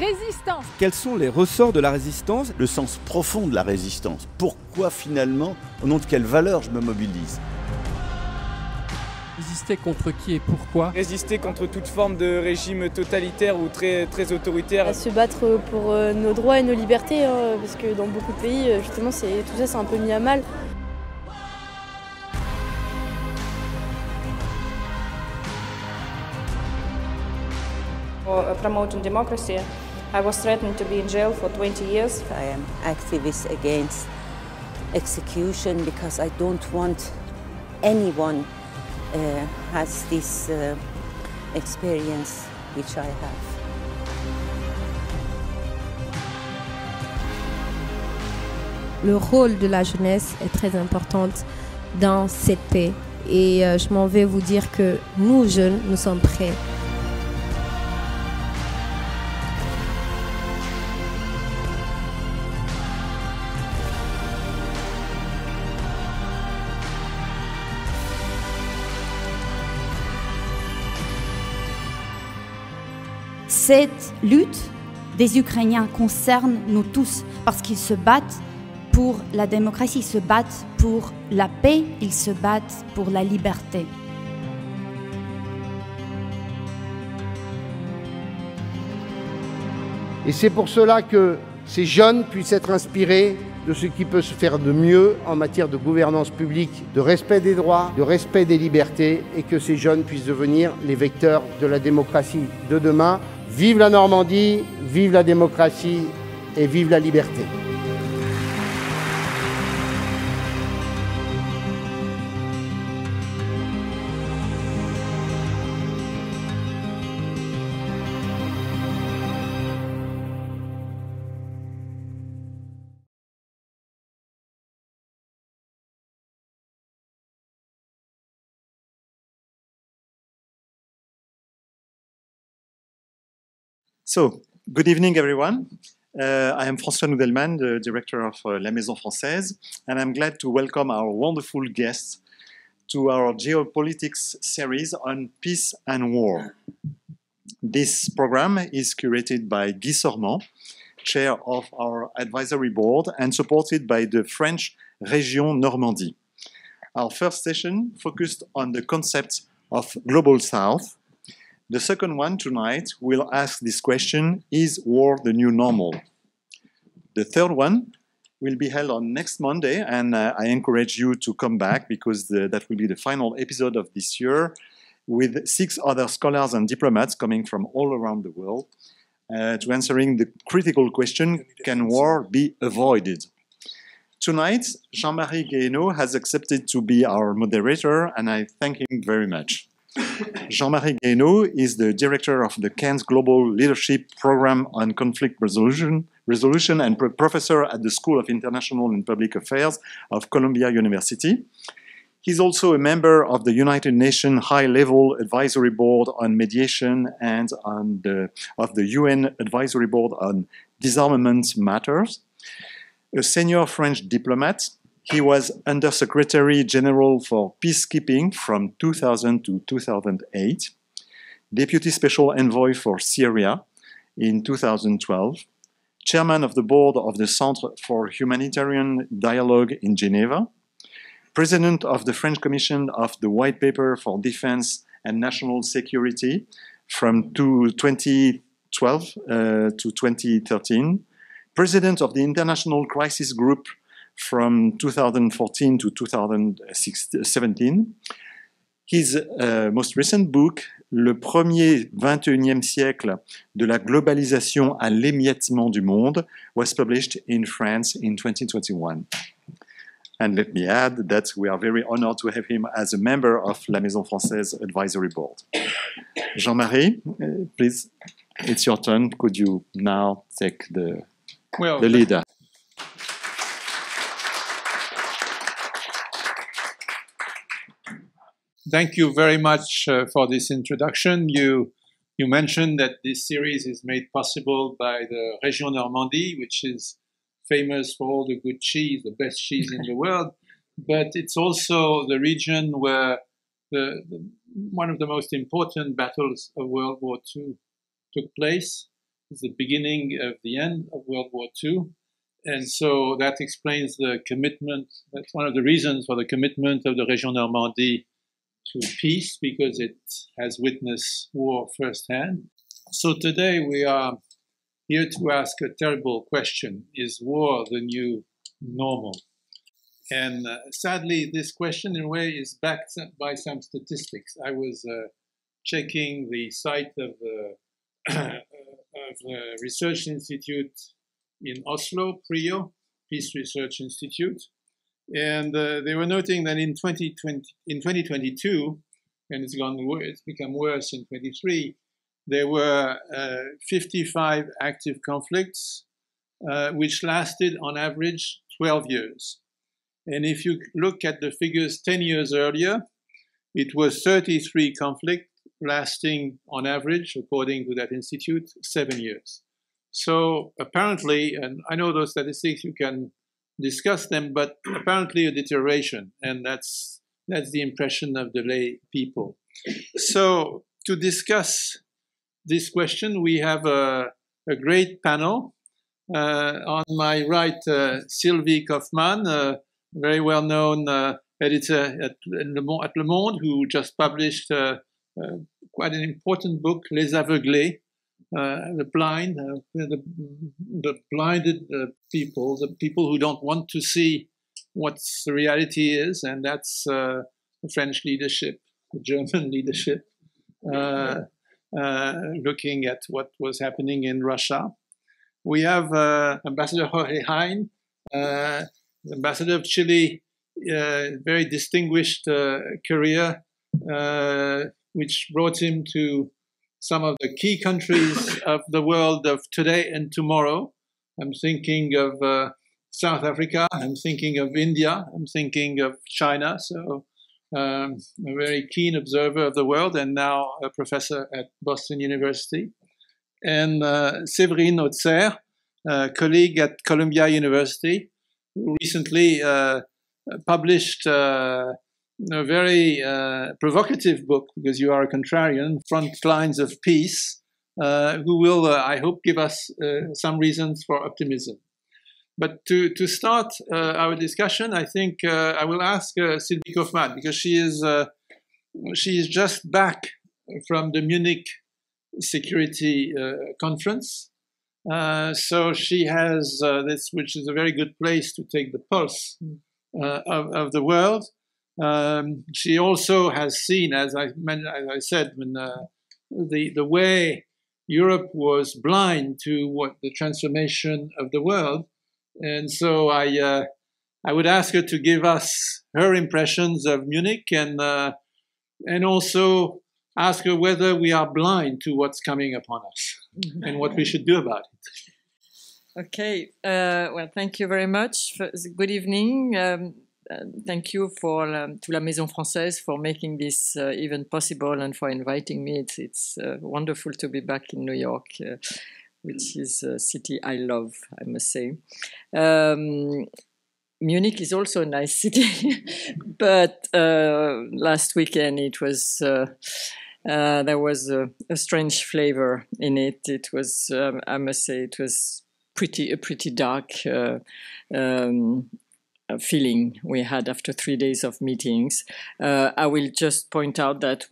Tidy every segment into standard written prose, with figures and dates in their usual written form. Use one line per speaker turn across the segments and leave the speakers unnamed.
résistance.
Quels sont les ressorts de la résistance?
Le sens profond de la résistance. Pourquoi finalement, au nom de quelles valeurs je me mobilise?
Résister contre qui et pourquoi?
Résister contre toute forme de régime totalitaire ou très autoritaire.
À se battre pour nos droits et nos libertés, parce que dans beaucoup de pays, justement, tout ça c'est un peu mis à mal.
For promoting democracy, I was threatened to be in jail for 20 years.
I am activist against execution because I don't want anyone has this experience which I have.
Le rôle de la jeunesse est très important dans cette paix et je m'en vais vous dire que nous jeunes, nous sommes prêts.
Cette lutte des Ukrainiens concerne nous tous parce qu'ils se battent pour la démocratie, ils se battent pour la paix, ils se battent pour la liberté.
Et c'est pour cela que ces jeunes puissent être inspirés de ce qui peut se faire de mieux en matière de gouvernance publique, de respect des droits, de respect des libertés, et que ces jeunes puissent devenir les vecteurs de la démocratie de demain. Vive la Normandie, vive la démocratie et vive la liberté.
So, good evening, everyone. I am François Noudelman, the director of La Maison, française, and I'm glad to welcome our wonderful guests to our geopolitics series on peace and war. This program is curated by Guy Sorman, chair of our advisory board, and supported by the French Région Normandie. Our first session focused on the concept of Global South. The second one tonight will ask this question, is war the new normal? The third one will be held on next Monday, and I encourage you to come back because that will be the final episode of this year with 6 other scholars and diplomats coming from all around the world to answering the critical question, can war be avoided? Tonight, Jean-Marie Guehenno has accepted to be our moderator, and I thank him very much. Jean-Marie Guehenno is the director of the Cannes Global Leadership Program on Conflict Resolution and professor at the School of International and Public Affairs of Columbia University. He's also a member of the United Nations High-Level Advisory Board on Mediation and of the UN Advisory Board on Disarmament Matters. A senior French diplomat, he was Undersecretary General for Peacekeeping from 2000 to 2008, Deputy Special Envoy for Syria in 2012, Chairman of the Board of the Centre for Humanitarian Dialogue in Geneva, President of the French Commission of the White Paper for Defense and National Security from 2012 to 2013, President of the International Crisis Group from 2014 to 2017. His most recent book, Le premier 21e siècle de la globalisation à l'émiettement du monde, was published in France in 2021. And let me add that we are very honored to have him as a member of La Maison Française Advisory Board. Jean-Marie, please, it's your turn. Could you now take the leader?
Thank you very much for this introduction. You mentioned that this series is made possible by the Région Normandie, which is famous for all the good cheese, the best cheese in the world, but it's also the region where one of the most important battles of World War II took place. is the beginning of the end of World War II. And so that explains the commitment. That's one of the reasons for the commitment of the Région Normandie to peace, because it has witnessed war firsthand. So today we are here to ask a terrible question. Is war the new normal? And sadly, this question in a way is backed by some statistics. I was checking the site of the Research Institute in Oslo, PRIO, Peace Research Institute, and they were noting that in 2022, and it's become worse in 23, there were 55 active conflicts, which lasted on average 12 years. And if you look at the figures 10 years earlier, it was 33 conflicts lasting on average, according to that institute, 7 years. So apparently, and I know those statistics, you can discuss them, but apparently a deterioration, and that's the impression of the lay people. So to discuss this question, we have a great panel. On my right, Sylvie Kauffmann, very well-known editor at Le Monde, who just published quite an important book, Les Aveuglés, the blind, the blinded people, the people who don't want to see what the reality is, and that's the French leadership, the German leadership, looking at what was happening in Russia. We have Ambassador Jorge Heine, Ambassador of Chile, very distinguished career, which brought him to some of the key countries of the world of today and tomorrow. I'm thinking of South Africa, I'm thinking of India, I'm thinking of China. So a very keen observer of the world, and now a professor at Boston University. And Séverine Auxerre, colleague at Columbia University, who recently published a very provocative book, because you are a contrarian, Front Lines of Peace, who will, I hope, give us some reasons for optimism. But to start our discussion, I think I will ask Sylvie Kauffmann, because she is just back from the Munich Security Conference. So she has this, which is a very good place to take the pulse of the world. She also has seen, as I said, when the way Europe was blind to what the transformation of the world, and so I would ask her to give us her impressions of Munich, and also ask her whether we are blind to what's coming upon us and what we should do about it.
Okay. Well, thank you very much. Good evening. Thank you to la Maison française for making this event possible and for inviting me. It's wonderful to be back in New York, which is a city I love, I must say. Munich is also a nice city, but last weekend it was there was a strange flavor in it. It was, I must say, it was a pretty dark feeling we had after 3 days of meetings. I will just point out that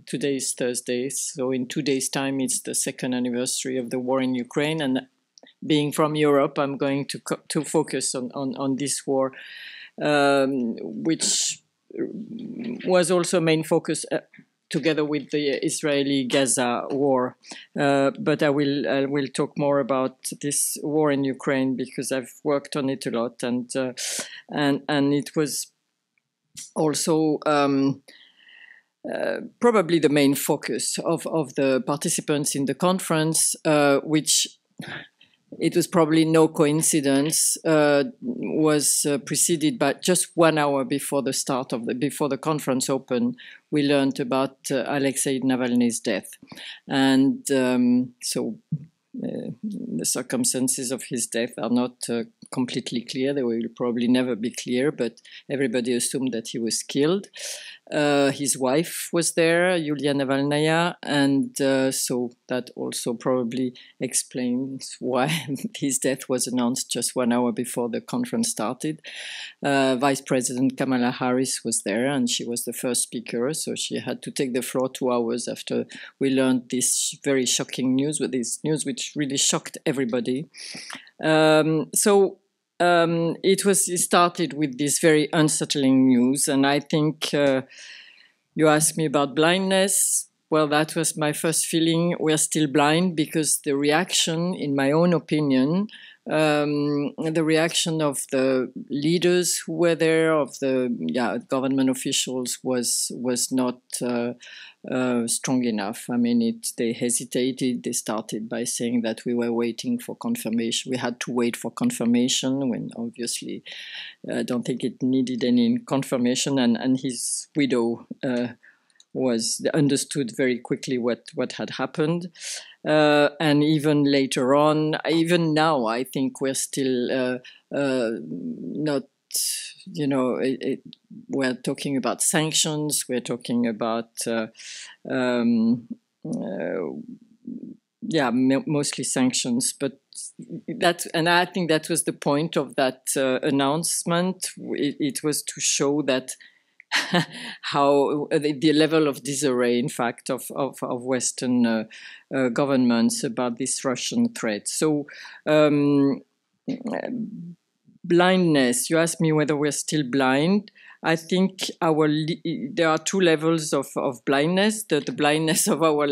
today is Thursday, so in 2 days' time it's the second anniversary of the war in Ukraine, and being from Europe, I'm going to focus on this war, which was also main focus together with the Israeli-Gaza war. But I will talk more about this war in Ukraine because I've worked on it a lot, and it was also probably the main focus of the participants in the conference, which it was probably no coincidence, was preceded by just 1 hour before the conference opened. We learned about Alexei Navalny's death, and so the circumstances of his death are not completely clear. They will probably never be clear, but everybody assumed that he was killed. His wife was there, Yulia Navalnaya, and so that also probably explains why his death was announced just 1 hour before the conference started. Vice President Kamala Harris was there, and she was the first speaker, so she had to take the floor 2 hours after we learned this very shocking news, with this news which really shocked everybody. It started with this very unsettling news, and I think you asked me about blindness. Well, that was my first feeling. We're still blind because the reaction, in my own opinion, the reaction of the leaders who were there, of the government officials, was not strong enough. I mean, they hesitated. They started by saying that we were waiting for confirmation. We had to wait for confirmation, when obviously I don't think it needed any confirmation. And his widow was understood very quickly what had happened. And even later on, even now, I think we're still not, we're talking about sanctions, we're talking about, mostly sanctions, but and I think that was the point of that announcement. It was to show that how the level of disarray, in fact, of Western governments about this Russian threat. So blindness, you asked me whether we're still blind. I think there are two levels of blindness. The blindness of our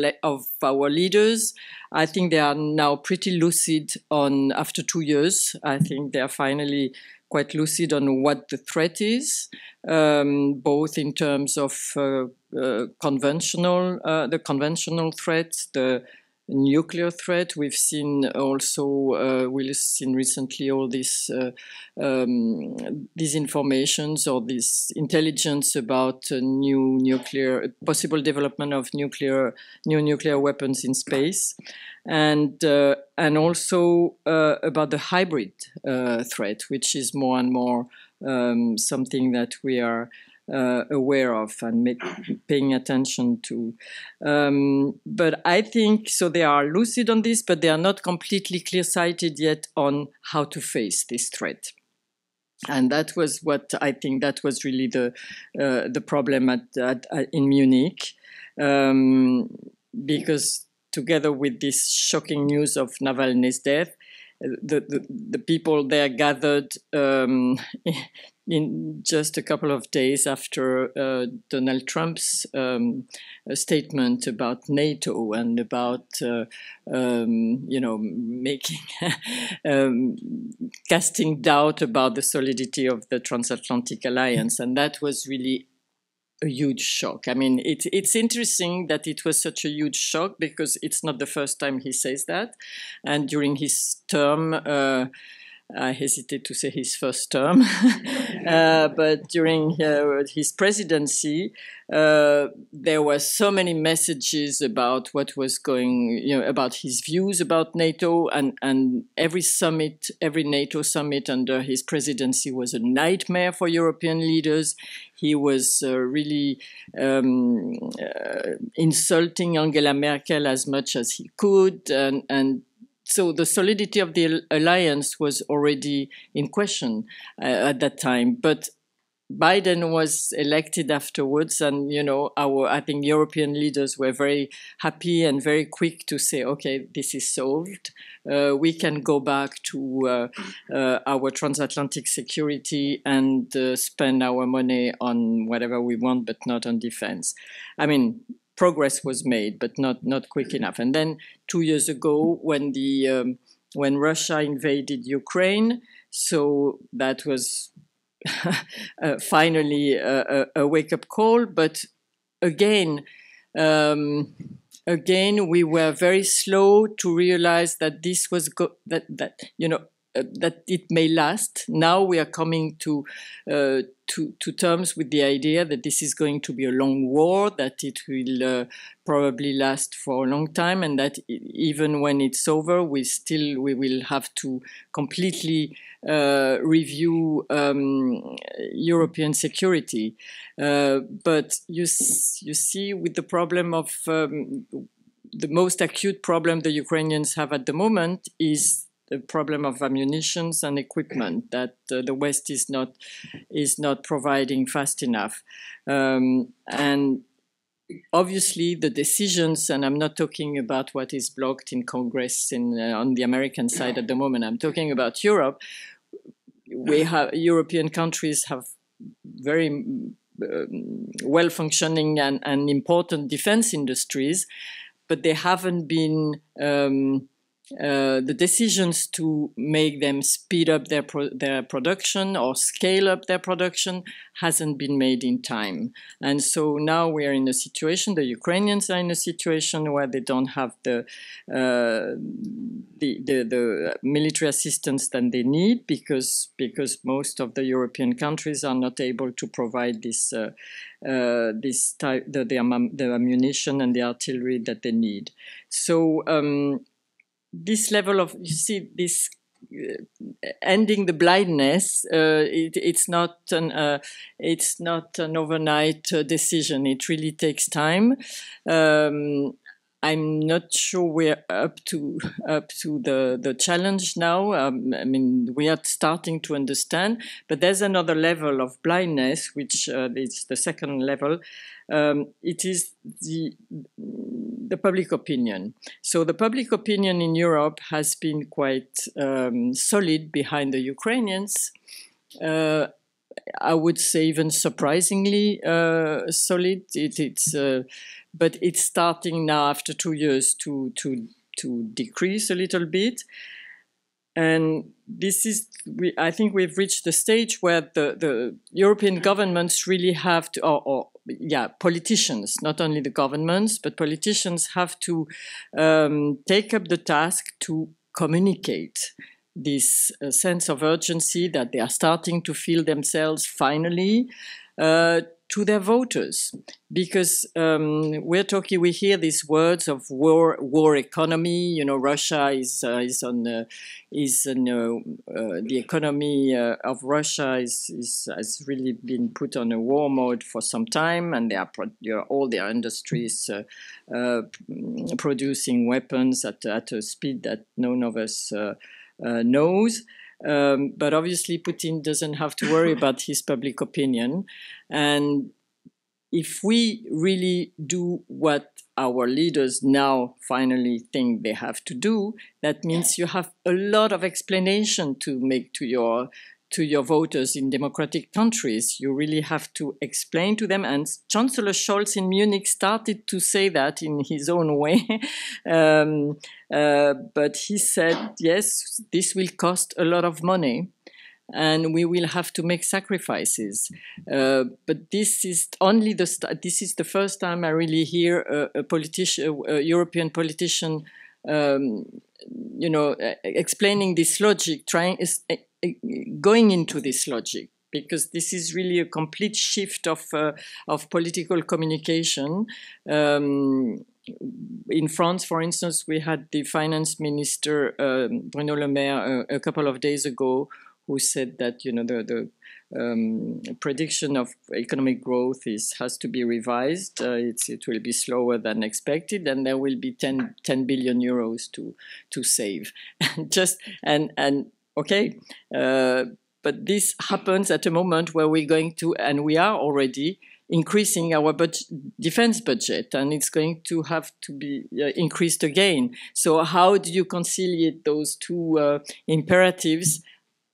leaders. I think they are now pretty lucid after 2 years. I think they are finally quite lucid on what the threat is, both in terms of the conventional threat, the nuclear threat. We've seen also, we've seen recently all these informations or this intelligence about possible development of new nuclear weapons in space, and also about the hybrid threat, which is more and more something that we are aware of and paying attention to. But I think, so they are lucid on this, but they are not completely clear-sighted yet on how to face this threat. And that was what I think that was really the problem in Munich, because together with this shocking news of Navalny's death, the people there gathered in just a couple of days after Donald Trump's statement about NATO and about making casting doubt about the solidity of the transatlantic alliance, and that was really a huge shock. I mean, it's interesting that it was such a huge shock because it's not the first time he says that, and during his term. I hesitate to say his first term, but during his presidency, there were so many messages about what was going, about his views about NATO, and every NATO summit under his presidency was a nightmare for European leaders. He was really insulting Angela Merkel as much as he could, and so the solidity of the alliance was already in question at that time. But Biden was elected afterwards, and I think European leaders were very happy and very quick to say, okay, this is solved. We can go back to our transatlantic security and spend our money on whatever we want, but not on defense. I mean, progress was made, but not quick enough. And then 2 years ago, when Russia invaded Ukraine, so that was finally a wake-up call. But again, we were very slow to realize that this was that it may last. Now we are coming to terms with the idea that this is going to be a long war, that it will probably last for a long time, and that even when it's over, we will have to completely review European security. But you see, with the problem of the most acute problem the Ukrainians have at the moment is the problem of ammunition and equipment that the West is not providing fast enough. And obviously the decisions, and I'm not talking about what is blocked in Congress on the American side at the moment, I'm talking about Europe. European countries have very well-functioning and important defense industries, but they haven't been the decisions to make them speed up their production or scale up their production hasn't been made in time. And so now we are in a situation, the Ukrainians are in a situation where they don't have the military assistance that they need because most of the European countries are not able to provide the ammunition and the artillery that they need. So this level of, you see, this ending the blindness, it's not an overnight decision. It really takes time. I'm not sure we're up to the challenge now. I mean, we are starting to understand, but there's another level of blindness, which is the second level. It is the public opinion. So the public opinion in Europe has been quite solid behind the Ukrainians. I would say even surprisingly solid. But it's starting now after 2 years to decrease a little bit. And this is, I think we've reached the stage where the European governments really have to, politicians, not only the governments, but politicians have to take up the task to communicate this sense of urgency that they are starting to feel themselves finally to their voters, because we hear these words of war economy. You know, Russia the economy of Russia has really been put on a war mode for some time, and all their industries producing weapons at a speed that none of us knows. But obviously Putin doesn't have to worry about his public opinion. And if we really do what our leaders now finally think they have to do, that means you have a lot of explanation to make to your voters in democratic countries. You really have to explain to them. And Chancellor Scholz in Munich started to say that in his own way. But he said, yes, this will cost a lot of money and we will have to make sacrifices. But this is only this is the first time I really hear a European politician, explaining this logic, going into this logic, because this is really a complete shift of political communication. In France, for instance, we had the finance minister, Bruno Le Maire, a couple of days ago, who said that, the prediction of economic growth has to be revised. It will be slower than expected, and there will be 10 billion euros to save. But this happens at a moment where we're going to, and we are already increasing our defense budget, and it's going to have to be increased again. So how do you conciliate those two imperatives?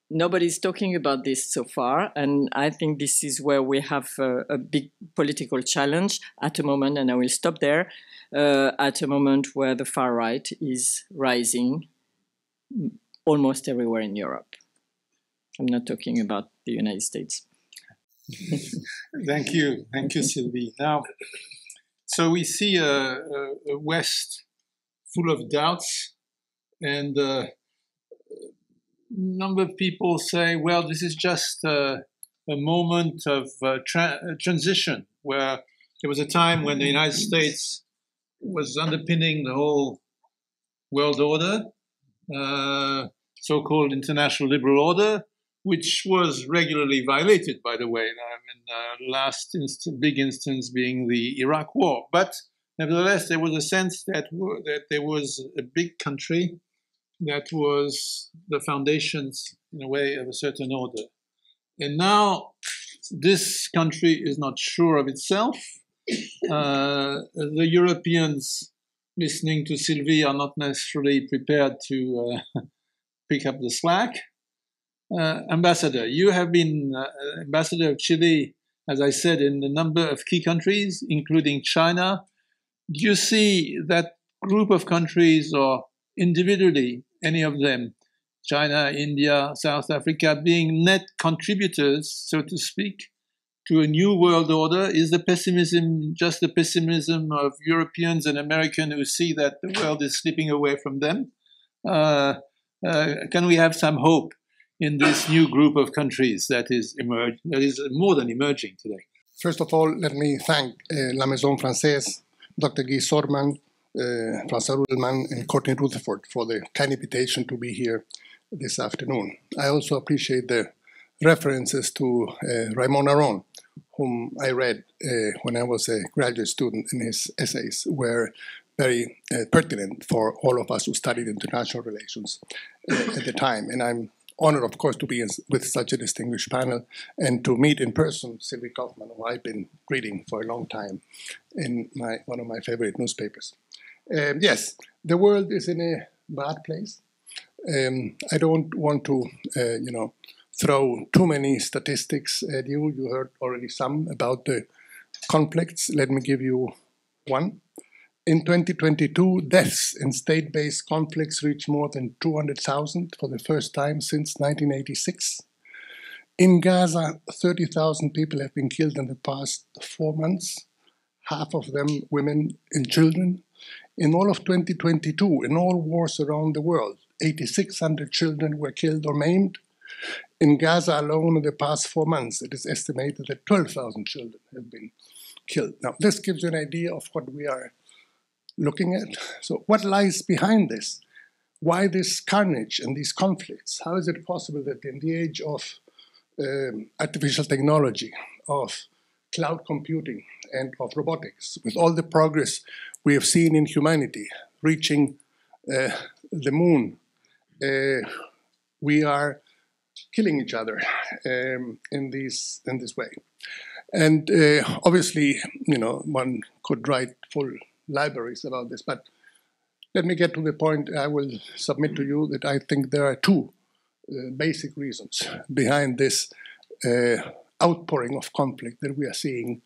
Nobody's talking about this so far, and I think this is where we have a big political challenge at a moment, and I will stop there, at a moment where the far right is rising almost everywhere in Europe. I'm not talking about the United States.
Thank you, Sylvie. Now, so we see a West full of doubts, and number of people say, well, this is just a moment of transition, where there was a time when the United States was underpinning the whole world order, so-called international liberal order, which was regularly violated, by the way. Last big instance being the Iraq War. But nevertheless, there was a sense that there was a big country that was the foundations, in a way, of a certain order. And now this country is not sure of itself. The Europeans, listening to Sylvie, are not necessarily prepared to pick up the slack. Ambassador, you have been ambassador of Chile, as I said, in a number of key countries, including China. Do you see that group of countries, or individually, any of them, China, India, South Africa, being net contributors, so to speak, to a new world order? Is the pessimism just the pessimism of Europeans and Americans who see that the world is slipping away from them? Can we have some hope in this new group of countries that is more than emerging today?
First of all, let me thank La Maison française, Dr. Guy Sorman, François Rudelman, and Courtney Rutherford for the kind invitation to be here this afternoon. I also appreciate the references to Raymond Aron, whom I read when I was a graduate student, and his essays were very pertinent for all of us who studied international relations at the time. And I'm honored, of course, to be with such a distinguished panel and to meet in person Sylvie Kauffmann, who I've been reading for a long time in one of my favorite newspapers. Yes, the world is in a bad place. I don't want to, throw too many statistics at you. You heard already some about the conflicts. Let me give you one. In 2022, deaths in state-based conflicts reached more than 200,000 for the first time since 1986. In Gaza, 30,000 people have been killed in the past 4 months, half of them women and children. In all of 2022, in all wars around the world, 8,600 children were killed or maimed. In Gaza alone, in the past 4 months, it is estimated that 12,000 children have been killed. Now, this gives you an idea of what we are looking at. So what lies behind this? Why this carnage and these conflicts? How is it possible that in the age of artificial technology, of cloud computing, and of robotics, with all the progress we have seen in humanity, reaching the moon, we are killing each other in this way? And obviously, one could write full libraries about this, but let me get to the point. I will submit to you that I think there are two basic reasons behind this outpouring of conflict that we are seeing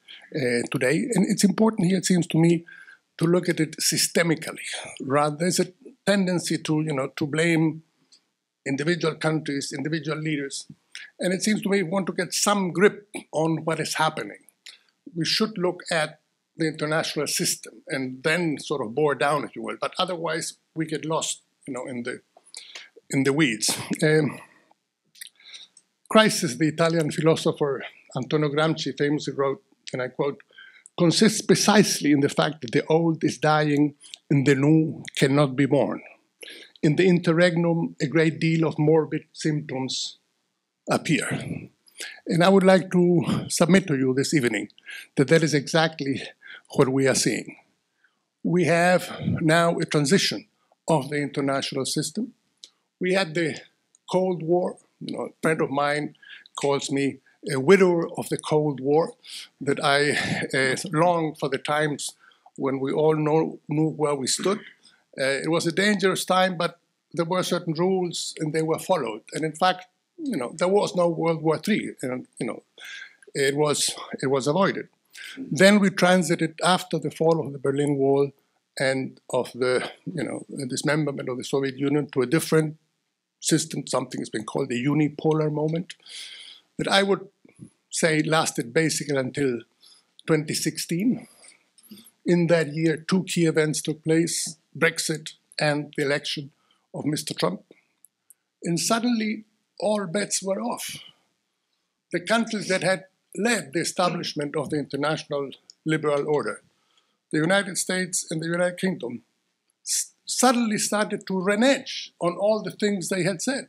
today. And it's important here, it seems to me, to look at it systemically. Rather, there's a tendency to blame individual countries, individual leaders. And it seems to me we want to get some grip on what is happening. We should look at the international system and then sort of bore down, if you will. But otherwise, we get lost, in the weeds. Crisis, the Italian philosopher Antonio Gramsci famously wrote, and I quote, consists precisely in the fact that the old is dying and the new cannot be born. In the interregnum, a great deal of morbid symptoms appear. And I would like to submit to you this evening that that is exactly what we are seeing. We have now a transition of the international system. We had the Cold War. A friend of mine calls me a widower of the Cold War, that I long for the times when we all knew where we stood. It was a dangerous time, but there were certain rules and they were followed. And in fact, there was no World War III, and it was avoided. Then we transited after the fall of the Berlin Wall and of the dismemberment of the Soviet Union to a different system. Something has been called the unipolar moment, that I would say lasted basically until 2016. In that year, two key events took place: Brexit and the election of Mr. Trump. And suddenly, all bets were off. The countries that had led the establishment of the international liberal order, the United States and the United Kingdom, suddenly started to renege on all the things they had said,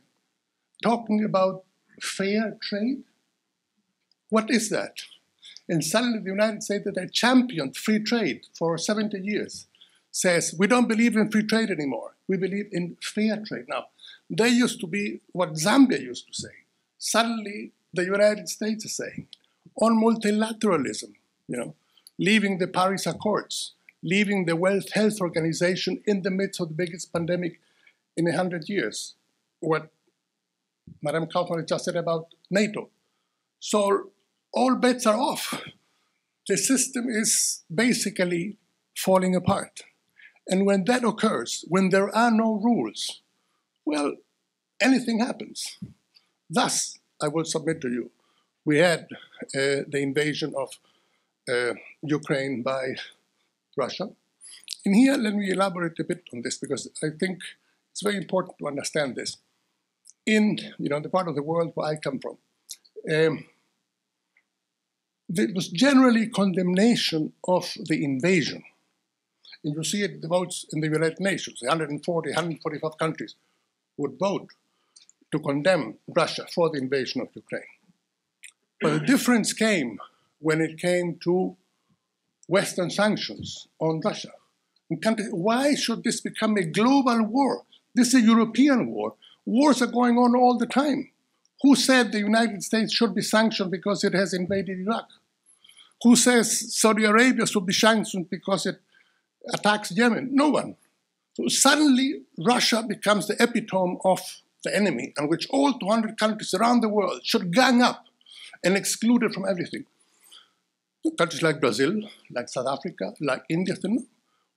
talking about fair trade. What is that? And suddenly the United States, that had championed free trade for 70 years, says, we don't believe in free trade anymore. We believe in fair trade. Now, they used to be what Zambia used to say. Suddenly, the United States is saying, on multilateralism, leaving the Paris Accords, leaving the World Health Organization in the midst of the biggest pandemic in 100 years. What Madame Kauffmann just said about NATO. So all bets are off. The system is basically falling apart. And when that occurs, when there are no rules, well, anything happens. Thus, I will submit to you, we had the invasion of Ukraine by Russia. And here, let me elaborate a bit on this, because I think it's very important to understand this. In the part of the world where I come from, there was generally condemnation of the invasion. And you see it, the votes in the United Nations, 145 countries would vote to condemn Russia for the invasion of Ukraine. But the difference came when it came to Western sanctions on Russia. Why should this become a global war? This is a European war. Wars are going on all the time. Who said the United States should be sanctioned because it has invaded Iraq? Who says Saudi Arabia should be sanctioned because it attacks Yemen? No one. So suddenly, Russia becomes the epitome of the enemy, on which all 200 countries around the world should gang up and exclude it from everything. Countries like Brazil, like South Africa, like India,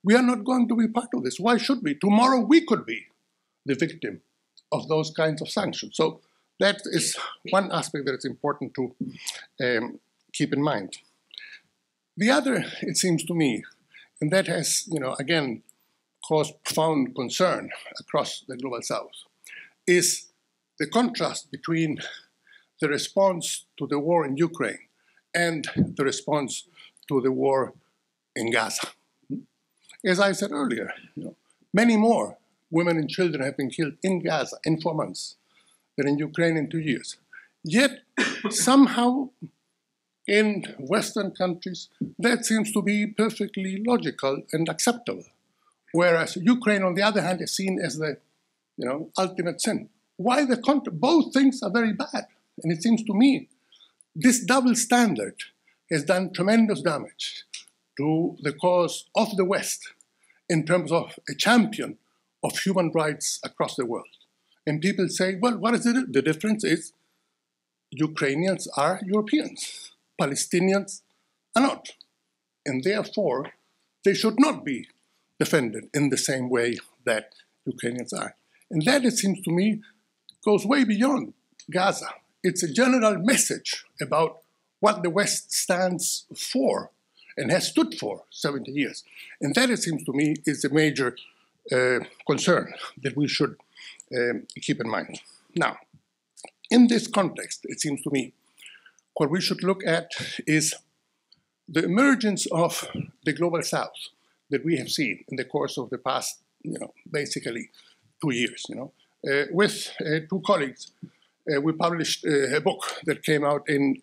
we are not going to be part of this. Why should we? Tomorrow we could be the victim of those kinds of sanctions. So that is one aspect that is important to keep in mind. The other, it seems to me, and that has, again, caused profound concern across the Global South, is the contrast between the response to the war in Ukraine and the response to the war in Gaza. As I said earlier, many more women and children have been killed in Gaza in 4 months than in Ukraine in 2 years. Yet, somehow, in Western countries, that seems to be perfectly logical and acceptable. Whereas Ukraine, on the other hand, is seen as the ultimate sin. Why the both things are very bad. And it seems to me this double standard has done tremendous damage to the cause of the West in terms of a champion of human rights across the world. And people say, well, what is it? The difference is Ukrainians are Europeans, Palestinians are not. And therefore, they should not be defended in the same way that Ukrainians are. And that, it seems to me, goes way beyond Gaza. It's a general message about what the West stands for and has stood for 70 years. And that, it seems to me, is a major concern that we should keep in mind. Now, in this context, it seems to me, what we should look at is the emergence of the Global South that we have seen in the course of the past, basically 2 years. With two colleagues, we published a book that came out in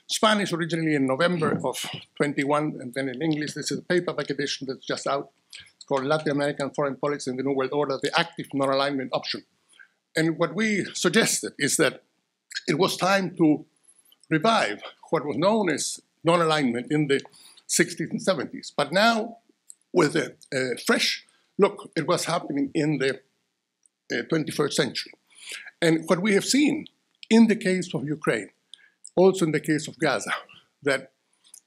Spanish originally in November of 21, and then in English. This is a paperback edition that's just out. It's called Latin American Foreign Policy in the New World Order, the Active Non-Alignment Option. And what we suggested is that it was time to revive what was known as non-alignment in the 60s and 70s. But now, with a fresh look, it was happening in the 21st century. And what we have seen in the case of Ukraine, also in the case of Gaza, that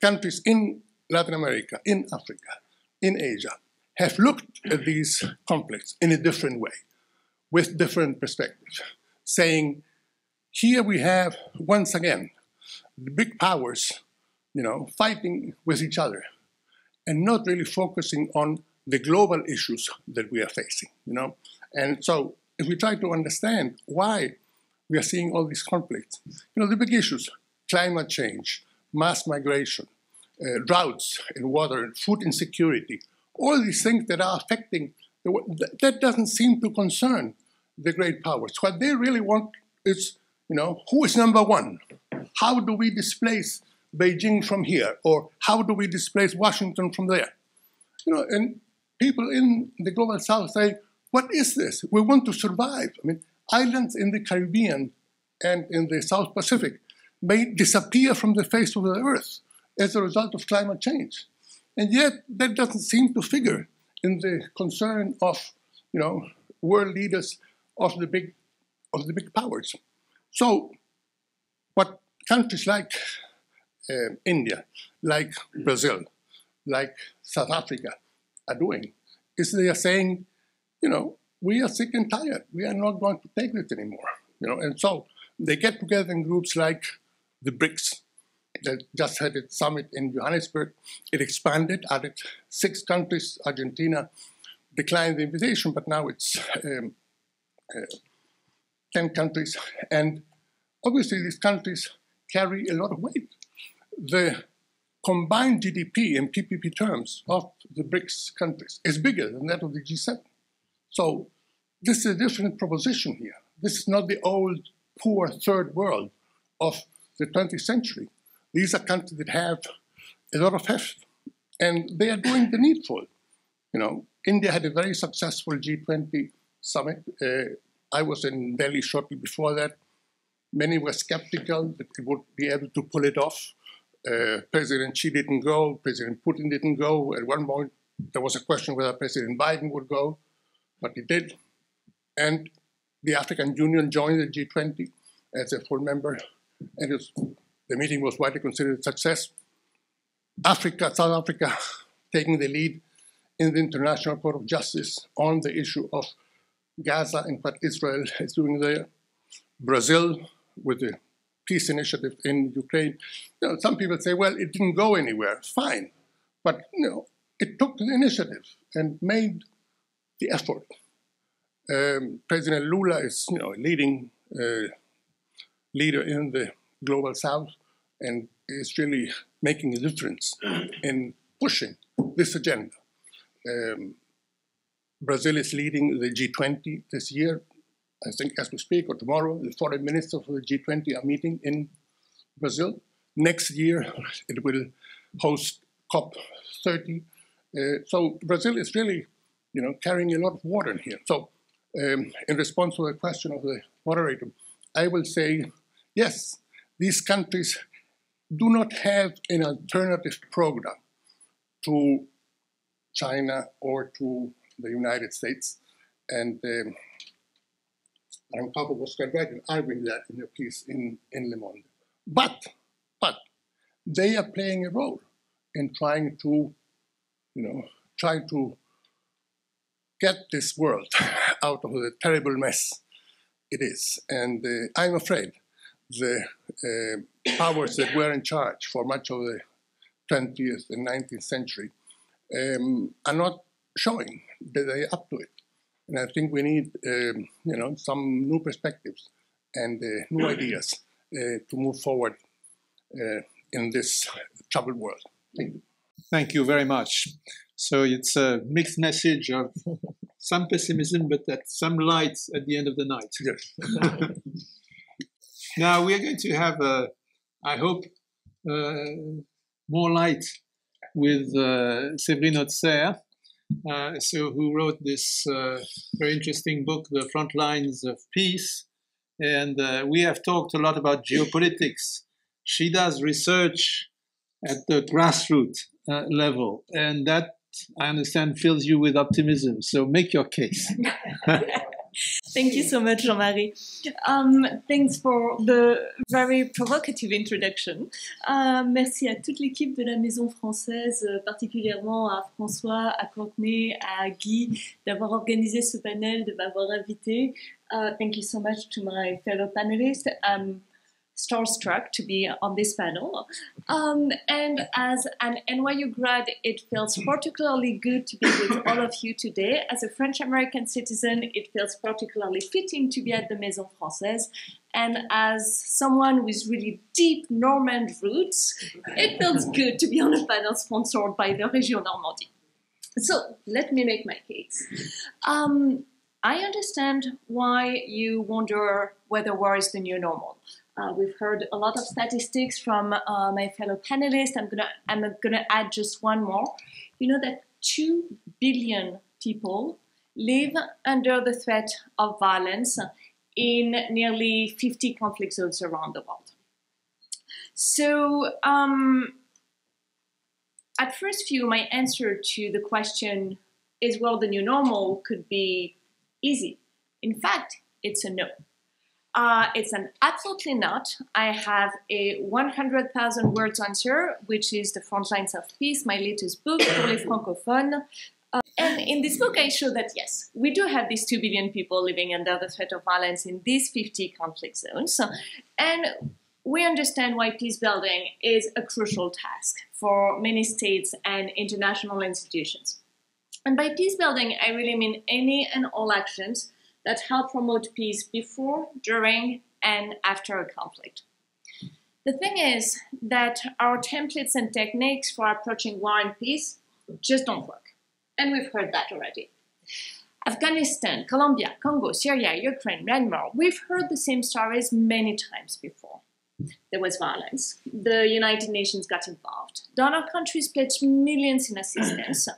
countries in Latin America, in Africa, in Asia, have looked at these conflicts in a different way, with different perspectives, saying, here we have, once again, the big powers, fighting with each other, and not really focusing on the global issues that we are facing, And so if we try to understand why we are seeing all these conflicts, the big issues, climate change, mass migration, droughts in water, food insecurity, all these things that are affecting the world, that doesn't seem to concern the great powers. What they really want is, who is number one? How do we displace Beijing from here? Or how do we displace Washington from there? And people in the global south say, what is this? We want to survive. I mean, islands in the Caribbean and in the South Pacific may disappear from the face of the earth as a result of climate change. And yet that doesn't seem to figure in the concern of, world leaders of the big powers. So what countries like India, like Brazil, like South Africa are doing is they are saying, we are sick and tired. We are not going to take this anymore. And so they get together in groups like the BRICS that just had its summit in Johannesburg. It expanded, added 6 countries. Argentina declined the invitation, but now it's 10 countries. And obviously these countries carry a lot of weight. The combined GDP in PPP terms of the BRICS countries is bigger than that of the G7. So this is a different proposition here. This is not the old, poor third world of the 20th century. These are countries that have a lot of heft, and they are doing the needful. India had a very successful G20 summit. I was in Delhi shortly before that. Many were skeptical that it would be able to pull it off. President Xi didn't go, President Putin didn't go. At one point, there was a question whether President Biden would go, but he did. And the African Union joined the G20 as a full member, and the meeting was widely considered a success. South Africa, taking the lead in the International Court of Justice on the issue of Gaza and what Israel is doing there. Brazil, with the peace initiative in Ukraine. Some people say, well, it didn't go anywhere. Fine. But, it took the initiative and made the effort. President Lula is, a leading leader in the global south and is really making a difference in pushing this agenda. Brazil is leading the G20 this year. I think as we speak, or tomorrow, the foreign ministers of the G20 are meeting in Brazil. Next year, it will host COP30. So Brazil is really, carrying a lot of water in here. So in response to the question of the moderator, I will say, yes, these countries do not have an alternative program to China or to the United States. And Madame Kauffmann was quite right in arguing that in a piece in Le Monde. But they are playing a role in trying to, get this world out of the terrible mess it is. And I'm afraid the powers that were in charge for much of the 20th and 19th century are not showing that they're up to it. And I think we need, some new perspectives and new ideas to move forward in this troubled world. Thank you.
Thank you very much. So it's a mixed message of some pessimism, but some light at the end of the night.
Yes.
Now we are going to have, I hope, more light with Séverine Auxerre, who wrote this very interesting book, The Front Lines of Peace. And we have talked a lot about geopolitics. She does research at the grassroots level, and that, I understand, fills you with optimism. So make your case.
Thank you so much, Jean-Marie. Thanks for the very provocative introduction. Merci à toute l'équipe de la Maison française, particulièrement à François, à Courtney, à Guy, d'avoir organisé ce panel, de m'avoir invité. Thank you so much to my fellow panelists. starstruck to be on this panel. And as an NYU grad, it feels particularly good to be with all of you today. As a French-American citizen, it feels particularly fitting to be at the Maison française. And as someone with really deep Normand roots, it feels good to be on a panel sponsored by the Région Normandie. So let me make my case. I understand why you wonder whether war is the new normal. We've heard a lot of statistics from my fellow panelists. I'm gonna add just one more. You know that 2 billion people live under the threat of violence in nearly 50 conflict zones around the world. So at first view, my answer to the question, is war the new normal, could be easy. In fact, it's a no. It's an absolutely not. I have a 100,000 words answer, which is The Frontlines of Peace, my latest book for les francophones. And in this book, I show that, yes, we do have these 2 billion people living under the threat of violence in these 50 conflict zones. And we understand why peace building is a crucial task for many states and international institutions. And by peace building, I really mean any and all actions that help promote peace before, during, and after a conflict. The thing is that our templates and techniques for approaching war and peace just don't work. And we've heard that already. Afghanistan, Colombia, Congo, Syria, Ukraine, Myanmar, we've heard the same stories many times before. There was violence. The United Nations got involved. Donor countries pledged millions in assistance.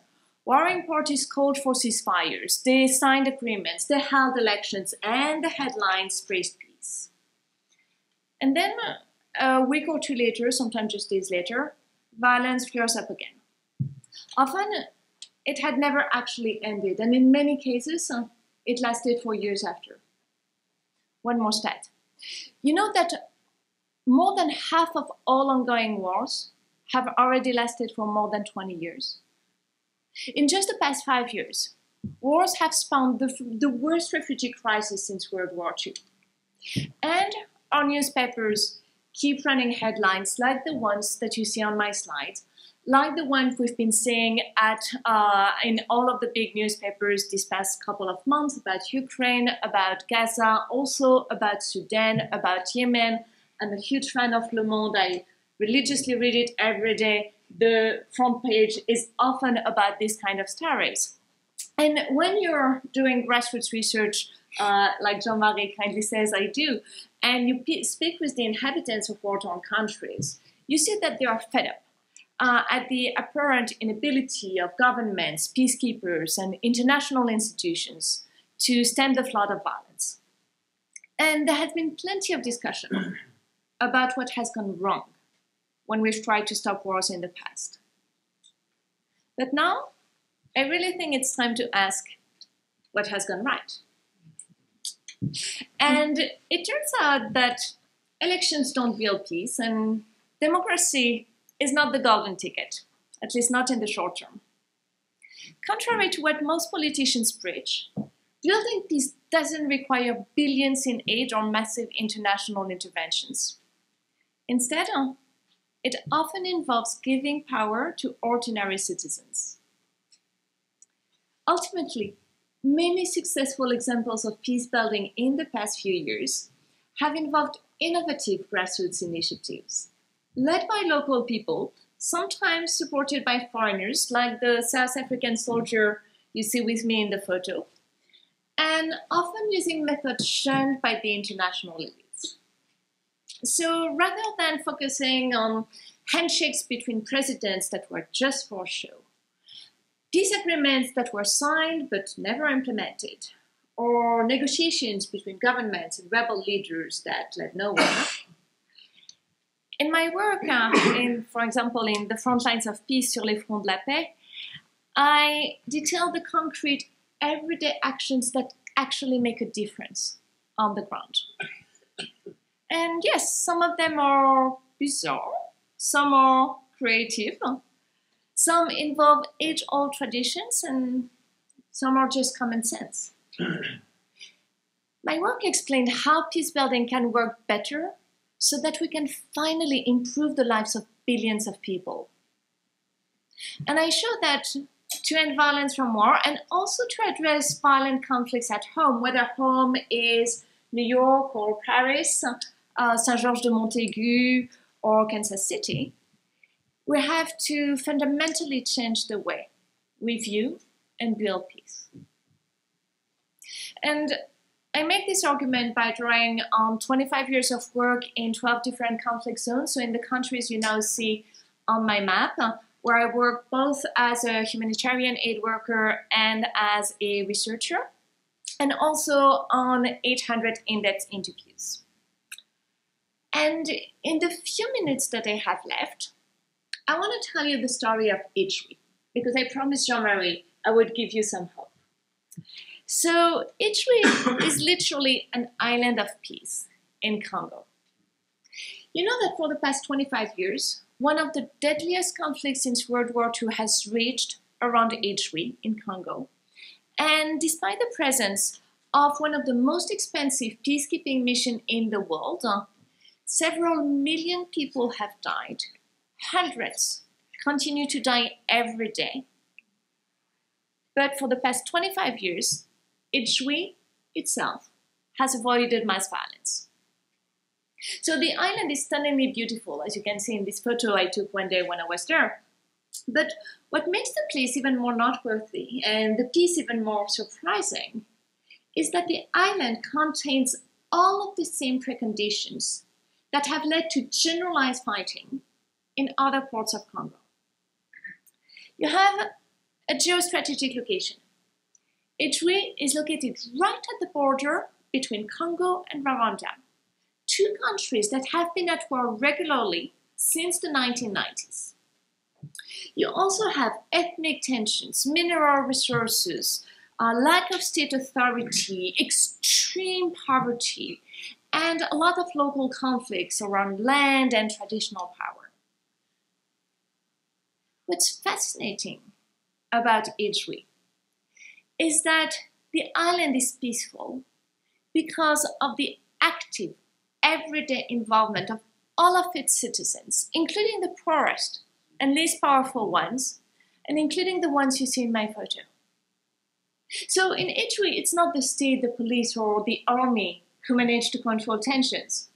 Warring parties called for ceasefires. They signed agreements. They held elections. And the headlines praised peace. And then a week or two later, sometimes just days later, violence flares up again. Often, it had never actually ended. And in many cases, it lasted for years after. One more stat. You know that more than half of all ongoing wars have already lasted for more than 20 years. In just the past 5 years, wars have spawned the worst refugee crisis since World War II. And our newspapers keep running headlines like the ones that you see on my slides, like the ones we've been seeing in all of the big newspapers this past couple of months about Ukraine, about Gaza, also about Sudan, about Yemen. I'm a huge fan of Le Monde. I religiously read it every day. The front page is often about this kind of stories. And when you're doing grassroots research, like Jean-Marie kindly says I do, and you speak with the inhabitants of war-torn countries, you see that they are fed up at the apparent inability of governments, peacekeepers, and international institutions to stem the flood of violence. And there has been plenty of discussion about what has gone wrong when we've tried to stop wars in the past. But now, I really think it's time to ask what has gone right. And it turns out that elections don't build peace, and democracy is not the golden ticket, at least not in the short term. Contrary to what most politicians preach, building peace doesn't require billions in aid or massive international interventions. Instead, it often involves giving power to ordinary citizens. Ultimately, many successful examples of peace building in the past few years have involved innovative grassroots initiatives, led by local people, sometimes supported by foreigners, like the South African soldier you see with me in the photo, and often using methods shunned by the international elites. So rather than focusing on handshakes between presidents that were just for show, peace agreements that were signed but never implemented, or negotiations between governments and rebel leaders that led nowhere. In my work, for example, in The Frontlines of Peace sur les fronts de la paix, I detail the concrete, everyday actions that actually make a difference on the ground. And yes, some of them are bizarre, some are creative, some involve age-old traditions, and some are just common sense. My work explained how peace building can work better, so that we can finally improve the lives of billions of people. And I show that to end violence from war and also to address violent conflicts at home, whether home is New York or Paris, Saint-Georges-de-Montaigu or Kansas City, we have to fundamentally change the way we view and build peace. And I make this argument by drawing on 25 years of work in 12 different conflict zones, so in the countries you now see on my map, where I work both as a humanitarian aid worker and as a researcher, and also on 800 in-depth interviews. And in the few minutes that I have left, I want to tell you the story of Itri, because I promised Jean-Marie I would give you some hope. So Itri is literally an island of peace in Congo. You know that for the past 25 years, one of the deadliest conflicts since World War II has raged around Itri in Congo. And despite the presence of one of the most expensive peacekeeping missions in the world, several million people have died. Hundreds continue to die every day. But for the past 25 years, Itri itself has avoided mass violence. So the island is stunningly beautiful, as you can see in this photo I took one day when I was there. But what makes the place even more noteworthy and the peace even more surprising is that the island contains all of the same preconditions that have led to generalized fighting in other parts of Congo. You have a geostrategic location. Itri is located right at the border between Congo and Rwanda, two countries that have been at war regularly since the 1990s. You also have ethnic tensions, mineral resources, lack of state authority, extreme poverty, and a lot of local conflicts around land and traditional power. What's fascinating about Itri is that the island is peaceful because of the active, everyday involvement of all of its citizens, including the poorest and least powerful ones, and including the ones you see in my photo. So in Itri, it's not the state, the police, or the army who manage to control tensions.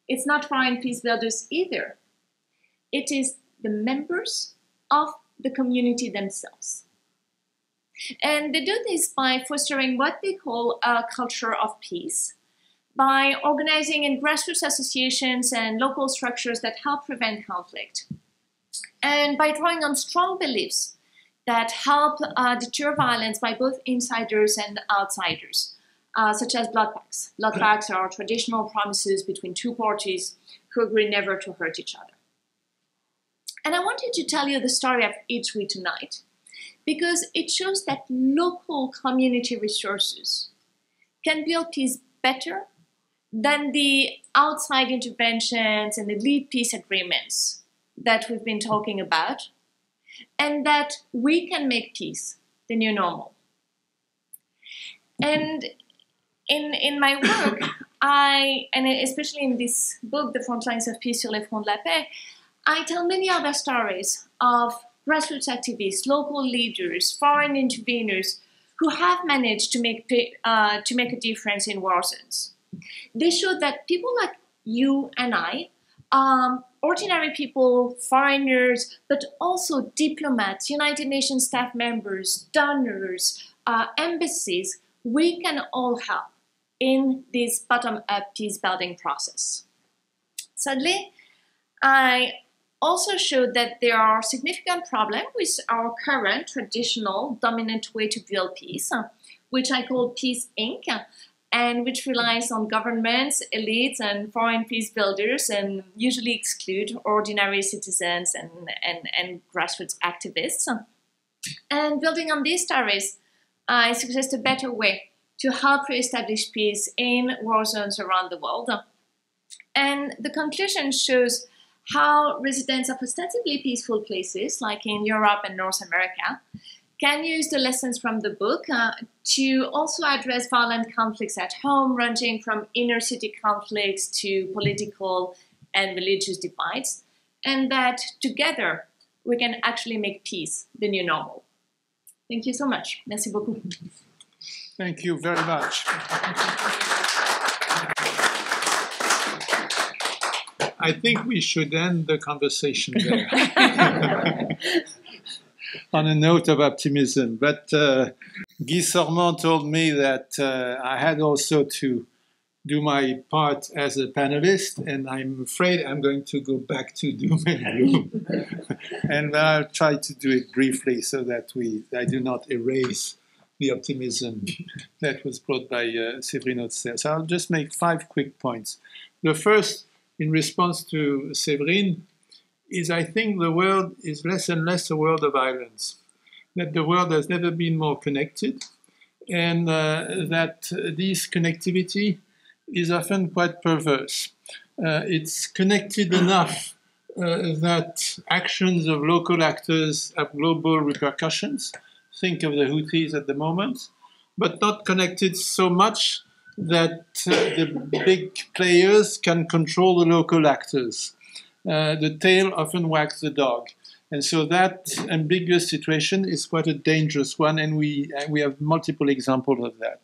It's not foreign peace builders either. It is the members of the community themselves. And they do this by fostering what they call a culture of peace, by organizing in grassroots associations and local structures that help prevent conflict, and by drawing on strong beliefs that help deter violence by both insiders and outsiders, such as blood pacts. Blood pacts are traditional promises between two parties who agree never to hurt each other. And I wanted to tell you the story of Itri tonight because it shows that local community resources can build peace better than the outside interventions and elite peace agreements that we've been talking about, and that we can make peace the new normal. And in my work, and especially in this book, The Frontlines of Peace sur les fronts de la paix, I tell many other stories of grassroots activists, local leaders, foreign interveners who have managed to make a difference in war zones. They show that people like you and I, ordinary people, foreigners, but also diplomats, United Nations staff members, donors, embassies, we can all help in this bottom-up peace-building process. Sadly, I also showed that there are significant problems with our current traditional dominant way to build peace, which I call Peace Inc., and which relies on governments, elites, and foreign peace builders, and usually exclude ordinary citizens and grassroots activists. And building on these stories, I suggest a better way to help re-establish peace in war zones around the world. And the conclusion shows how residents of ostensibly peaceful places, like in Europe and North America, can use the lessons from the book to also address violent conflicts at home, ranging from inner city conflicts to political and religious divides, and that together we can actually make peace the new normal. Thank you so much. Merci beaucoup.
Thank you very much. I think we should end the conversation there on a note of optimism. But Guy Sorman told me that I had also to do my part as a panelist, and I'm afraid I'm going to go back to devenue. And I'll try to do it briefly so that I do not erase the optimism that was brought by Séverine. So I'll just make 5 quick points. The first, in response to Séverine, is I think the world is less and less a world of islands, that the world has never been more connected, and that this connectivity is often quite perverse. It's connected enough that actions of local actors have global repercussions. Think of the Houthis at the moment, but not connected so much that the big players can control the local actors. The tail often wags the dog. And so that ambiguous situation is quite a dangerous one, and we have multiple examples of that.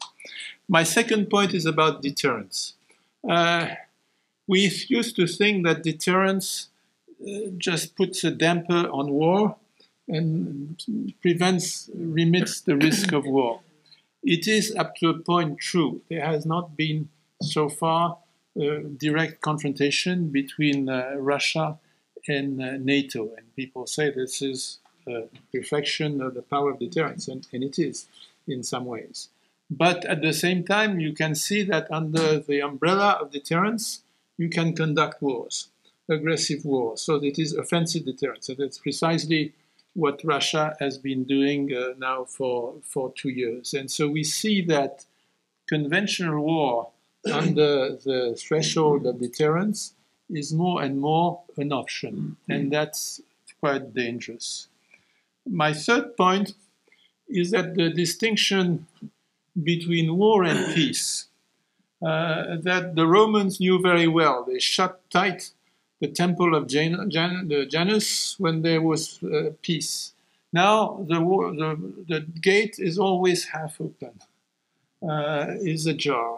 My second point is about deterrence. We used to think that deterrence just puts a damper on war and remits the risk of war. It is up to a point true. There has not been so far direct confrontation between Russia and NATO. And people say this is a reflection of the power of deterrence, and it is in some ways. But at the same time, you can see that under the umbrella of deterrence, you can conduct wars, aggressive wars. So it is offensive deterrence. And that's precisely what Russia has been doing now for 2 years. And so we see that conventional war under the threshold of deterrence is more and more an option. And that's quite dangerous. My third point is that the distinction between war and peace, that the Romans knew very well. They shut tight the temple of Janus when there was peace. Now the gate is always half open, is ajar.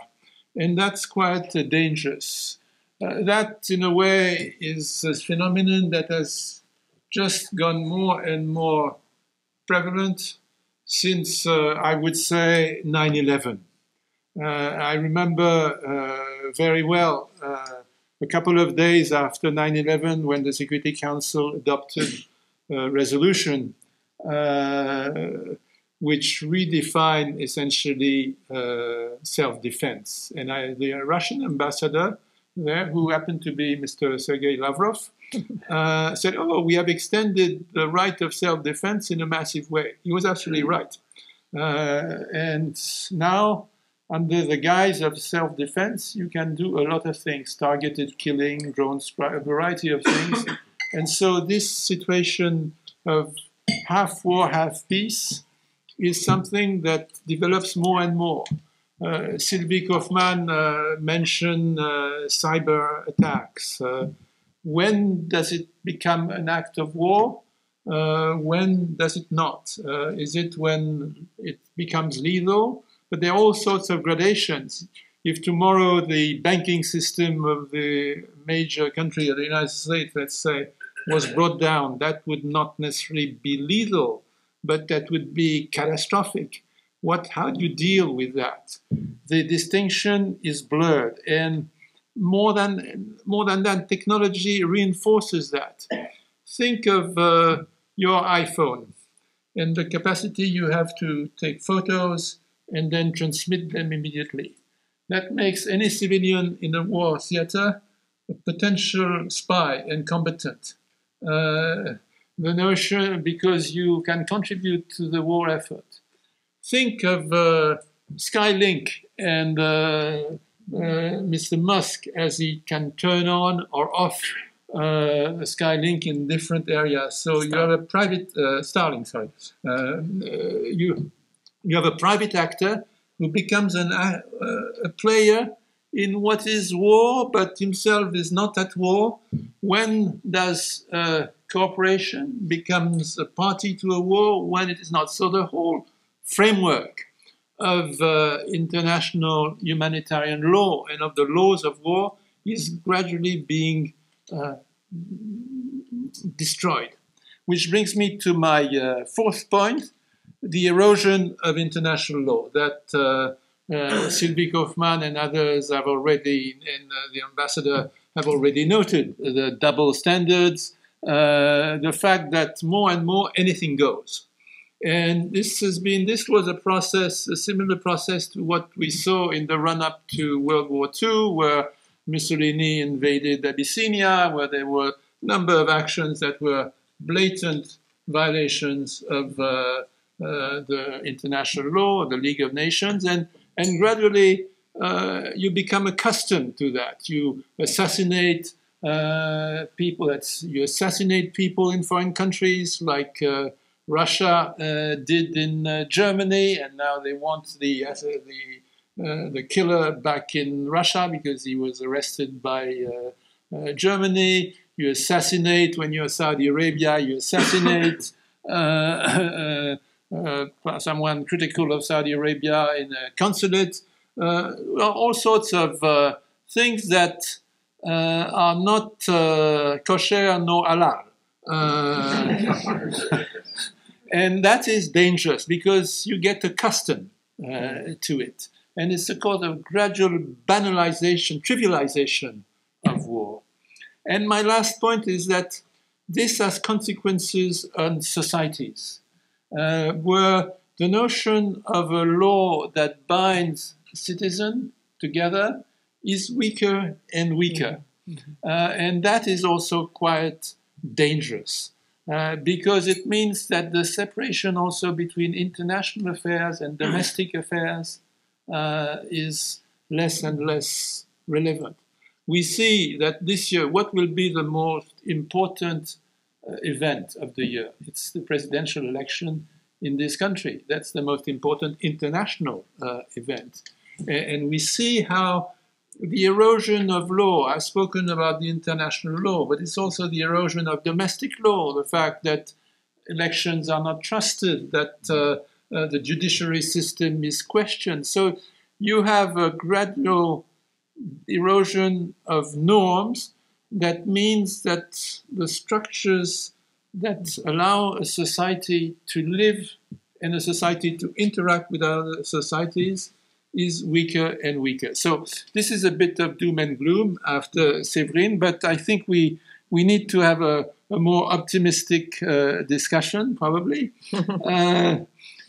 And that's quite dangerous. That, in a way, is a phenomenon that has just gone more and more prevalent since, I would say, 9/11. I remember very well a couple of days after 9/11 when the Security Council adopted a resolution which redefined essentially self-defense. And the Russian ambassador there, who happened to be Mr. Sergei Lavrov, said, oh, we have extended the right of self-defense in a massive way. He was absolutely right. And now, under the guise of self-defense, you can do a lot of things, targeted killing, drone strike, a variety of things. And so this situation of half war, half peace is something that develops more and more. Sylvie Kauffmann mentioned cyber attacks. When does it become an act of war? When does it not? Is it when it becomes lethal? But there are all sorts of gradations. If tomorrow the banking system of the major country of the United States, let's say, was brought down, that would not necessarily be lethal, but that would be catastrophic. How do you deal with that? The distinction is blurred, and more than that, technology reinforces that. Think of your iPhone and the capacity you have to take photos and then transmit them immediately. That makes any civilian in a war theater a potential spy and combatant. The notion, because you can contribute to the war effort. Think of Skylink and Mr. Musk as he can turn on or off Skylink in different areas. So you have a private Starlink. Sorry, you have a private actor who becomes a player in what is war, but himself is not at war. When does cooperation becomes a party to a war? When it is not. So the whole framework of international humanitarian law and of the laws of war is gradually being destroyed. Which brings me to my fourth point, the erosion of international law that Sylvie Kauffmann and others have already, and the ambassador have already noted, the double standards, the fact that more and more anything goes. And this was a process, a similar process to what we saw in the run-up to World War II, where Mussolini invaded Abyssinia, where there were a number of actions that were blatant violations of the international law, the League of Nations, and gradually you become accustomed to that. You assassinate people. You assassinate people in foreign countries, like Russia did in Germany, and now they want the killer back in Russia because he was arrested by Germany. You assassinate when you're Saudi Arabia. You assassinate someone critical of Saudi Arabia in a consulate. All sorts of things that are not kosher nor halal. And that is dangerous because you get accustomed to it. And it's a kind of gradual banalization, trivialization of war. And my last point is that this has consequences on societies, where the notion of a law that binds citizens together is weaker and weaker. And that is also quite dangerous. Because it means that the separation also between international affairs and domestic affairs is less and less relevant. We see that this year, what will be the most important event of the year? It's the presidential election in this country. That's the most important international event. And we see how the erosion of law, I've spoken about the international law, but it's also the erosion of domestic law, the fact that elections are not trusted, that the judiciary system is questioned. So you have a gradual erosion of norms that means that the structures that allow a society to live and a society to interact with other societies is weaker and weaker. So this is a bit of doom and gloom after Séverine, but I think we need to have a more optimistic discussion, probably.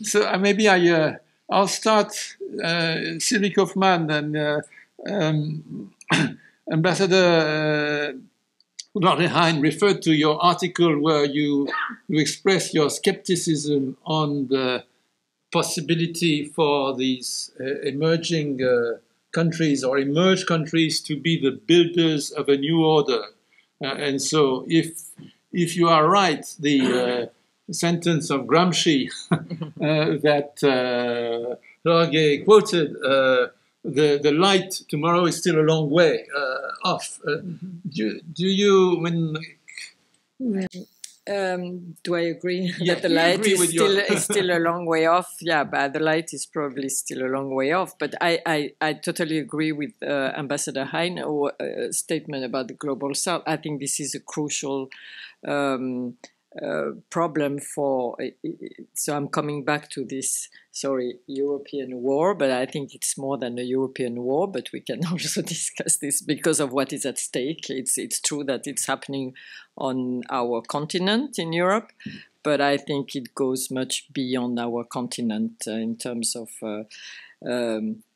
So maybe I'll start, Sylvie Kauffmann and Ambassador Jorge Heine referred to your article where you express your skepticism on the possibility for these emerging countries or emerged countries to be the builders of a new order. And so if you are right, the sentence of Gramsci that Jorge quoted, the light tomorrow is still a long way off. Do you,
do I agree that the light is still a long way off? Yeah, but the light is probably still a long way off. But I totally agree with Ambassador Heine statement about the Global South. I think this is a crucial problem for, so I'm coming back to this, European war, but I think it's more than a European war, but we can also discuss this because of what is at stake. It's true that it's happening on our continent in Europe, but I think it goes much beyond our continent in terms of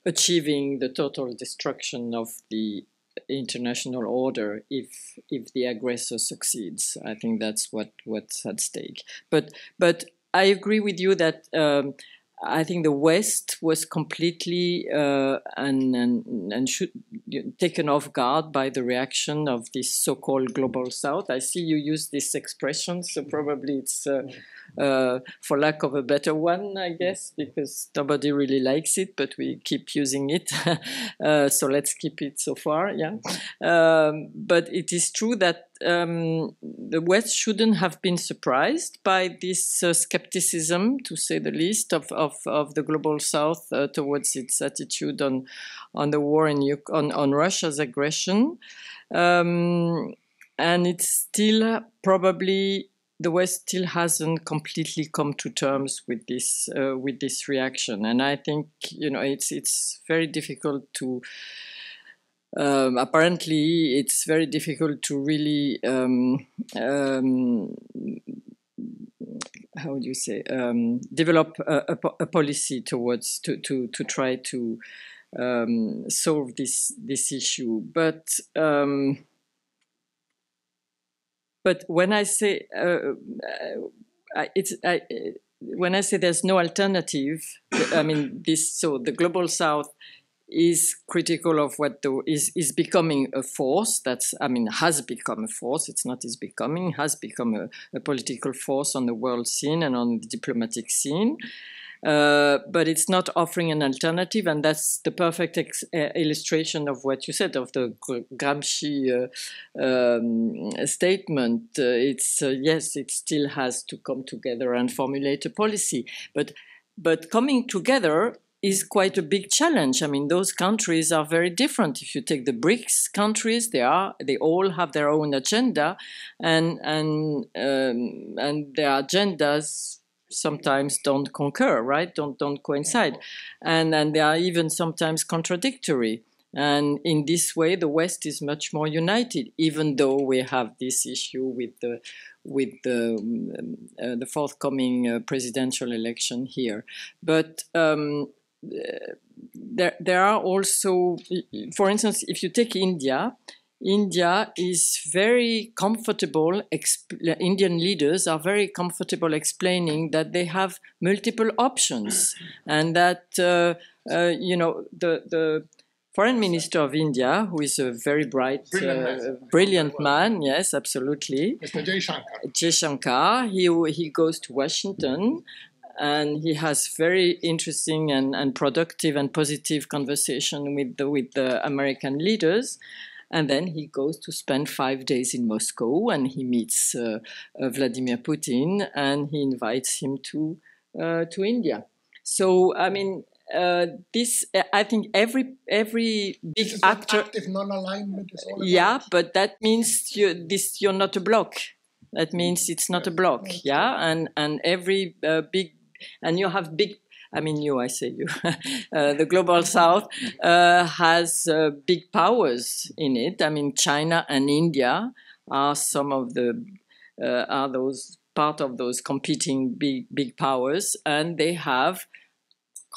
achieving the total destruction of the international order if the aggressor succeeds. I think that's what's at stake. But I agree with you that I think the West was completely taken off guard by the reaction of this so-called global South. I see you use this expression, so probably it's for lack of a better one, I guess, because nobody really likes it, but we keep using it. So let's keep it so far, yeah. But it is true that the West shouldn't have been surprised by this skepticism, to say the least, of the global South towards its attitude on the war on Russia's aggression, and it's still probably the West still hasn't completely come to terms with this reaction, and I think it's very difficult to. Apparently, it's very difficult to really, how do you say, develop a policy towards to try to solve this issue. But when I say when I say there's no alternative, I mean this. So the global South is critical of what is becoming a force. Has become a force. It's not is becoming, has become a political force on the world scene and on the diplomatic scene. But it's not offering an alternative, and that's the perfect illustration of what you said, of the Gramsci statement. Yes, it still has to come together and formulate a policy. But coming together is quite a big challenge. I mean, those countries are very different. If you take the BRICS countries, they all have their own agenda, and their agendas sometimes don't concur, right? Don't coincide, and they are even sometimes contradictory. And in this way, the West is much more united, even though we have this issue with the forthcoming presidential election here. But there are also, for instance, if you take India is very comfortable, Indian leaders are very comfortable explaining that they have multiple options, and that, the foreign minister of India, who is a very bright, brilliant man, yes, absolutely.
Mr.
Jaishankar, he goes to Washington, and he has very interesting and productive and positive conversation with the American leaders. And then he goes to spend 5 days in Moscow, and he meets Vladimir Putin, and he invites him to India. So, I mean, this, I think every big actor.
Active non-alignment is all
about. But that means you're not a bloc. That means it's not a bloc. Yeah, and every big. And you have big, I mean I say you, the global South has big powers in it. I mean, China and India are some of those part of those competing big powers, and they have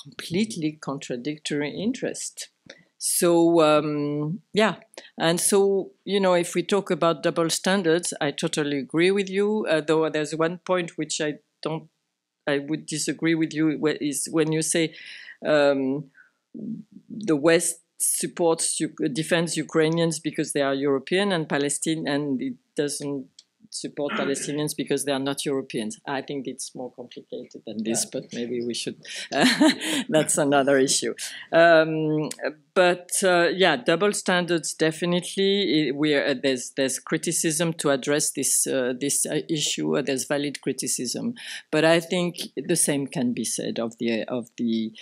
completely contradictory interests. So, and so, if we talk about double standards, I totally agree with you, though there's one point which I would disagree with you, is when you say the West defends Ukrainians because they are European, and Palestine, and it doesn't support Palestinians because they are not Europeans. I think it's more complicated than this, but maybe we should. That's another issue. Double standards definitely. There's criticism to address this issue. There's valid criticism, but I think the same can be said of the.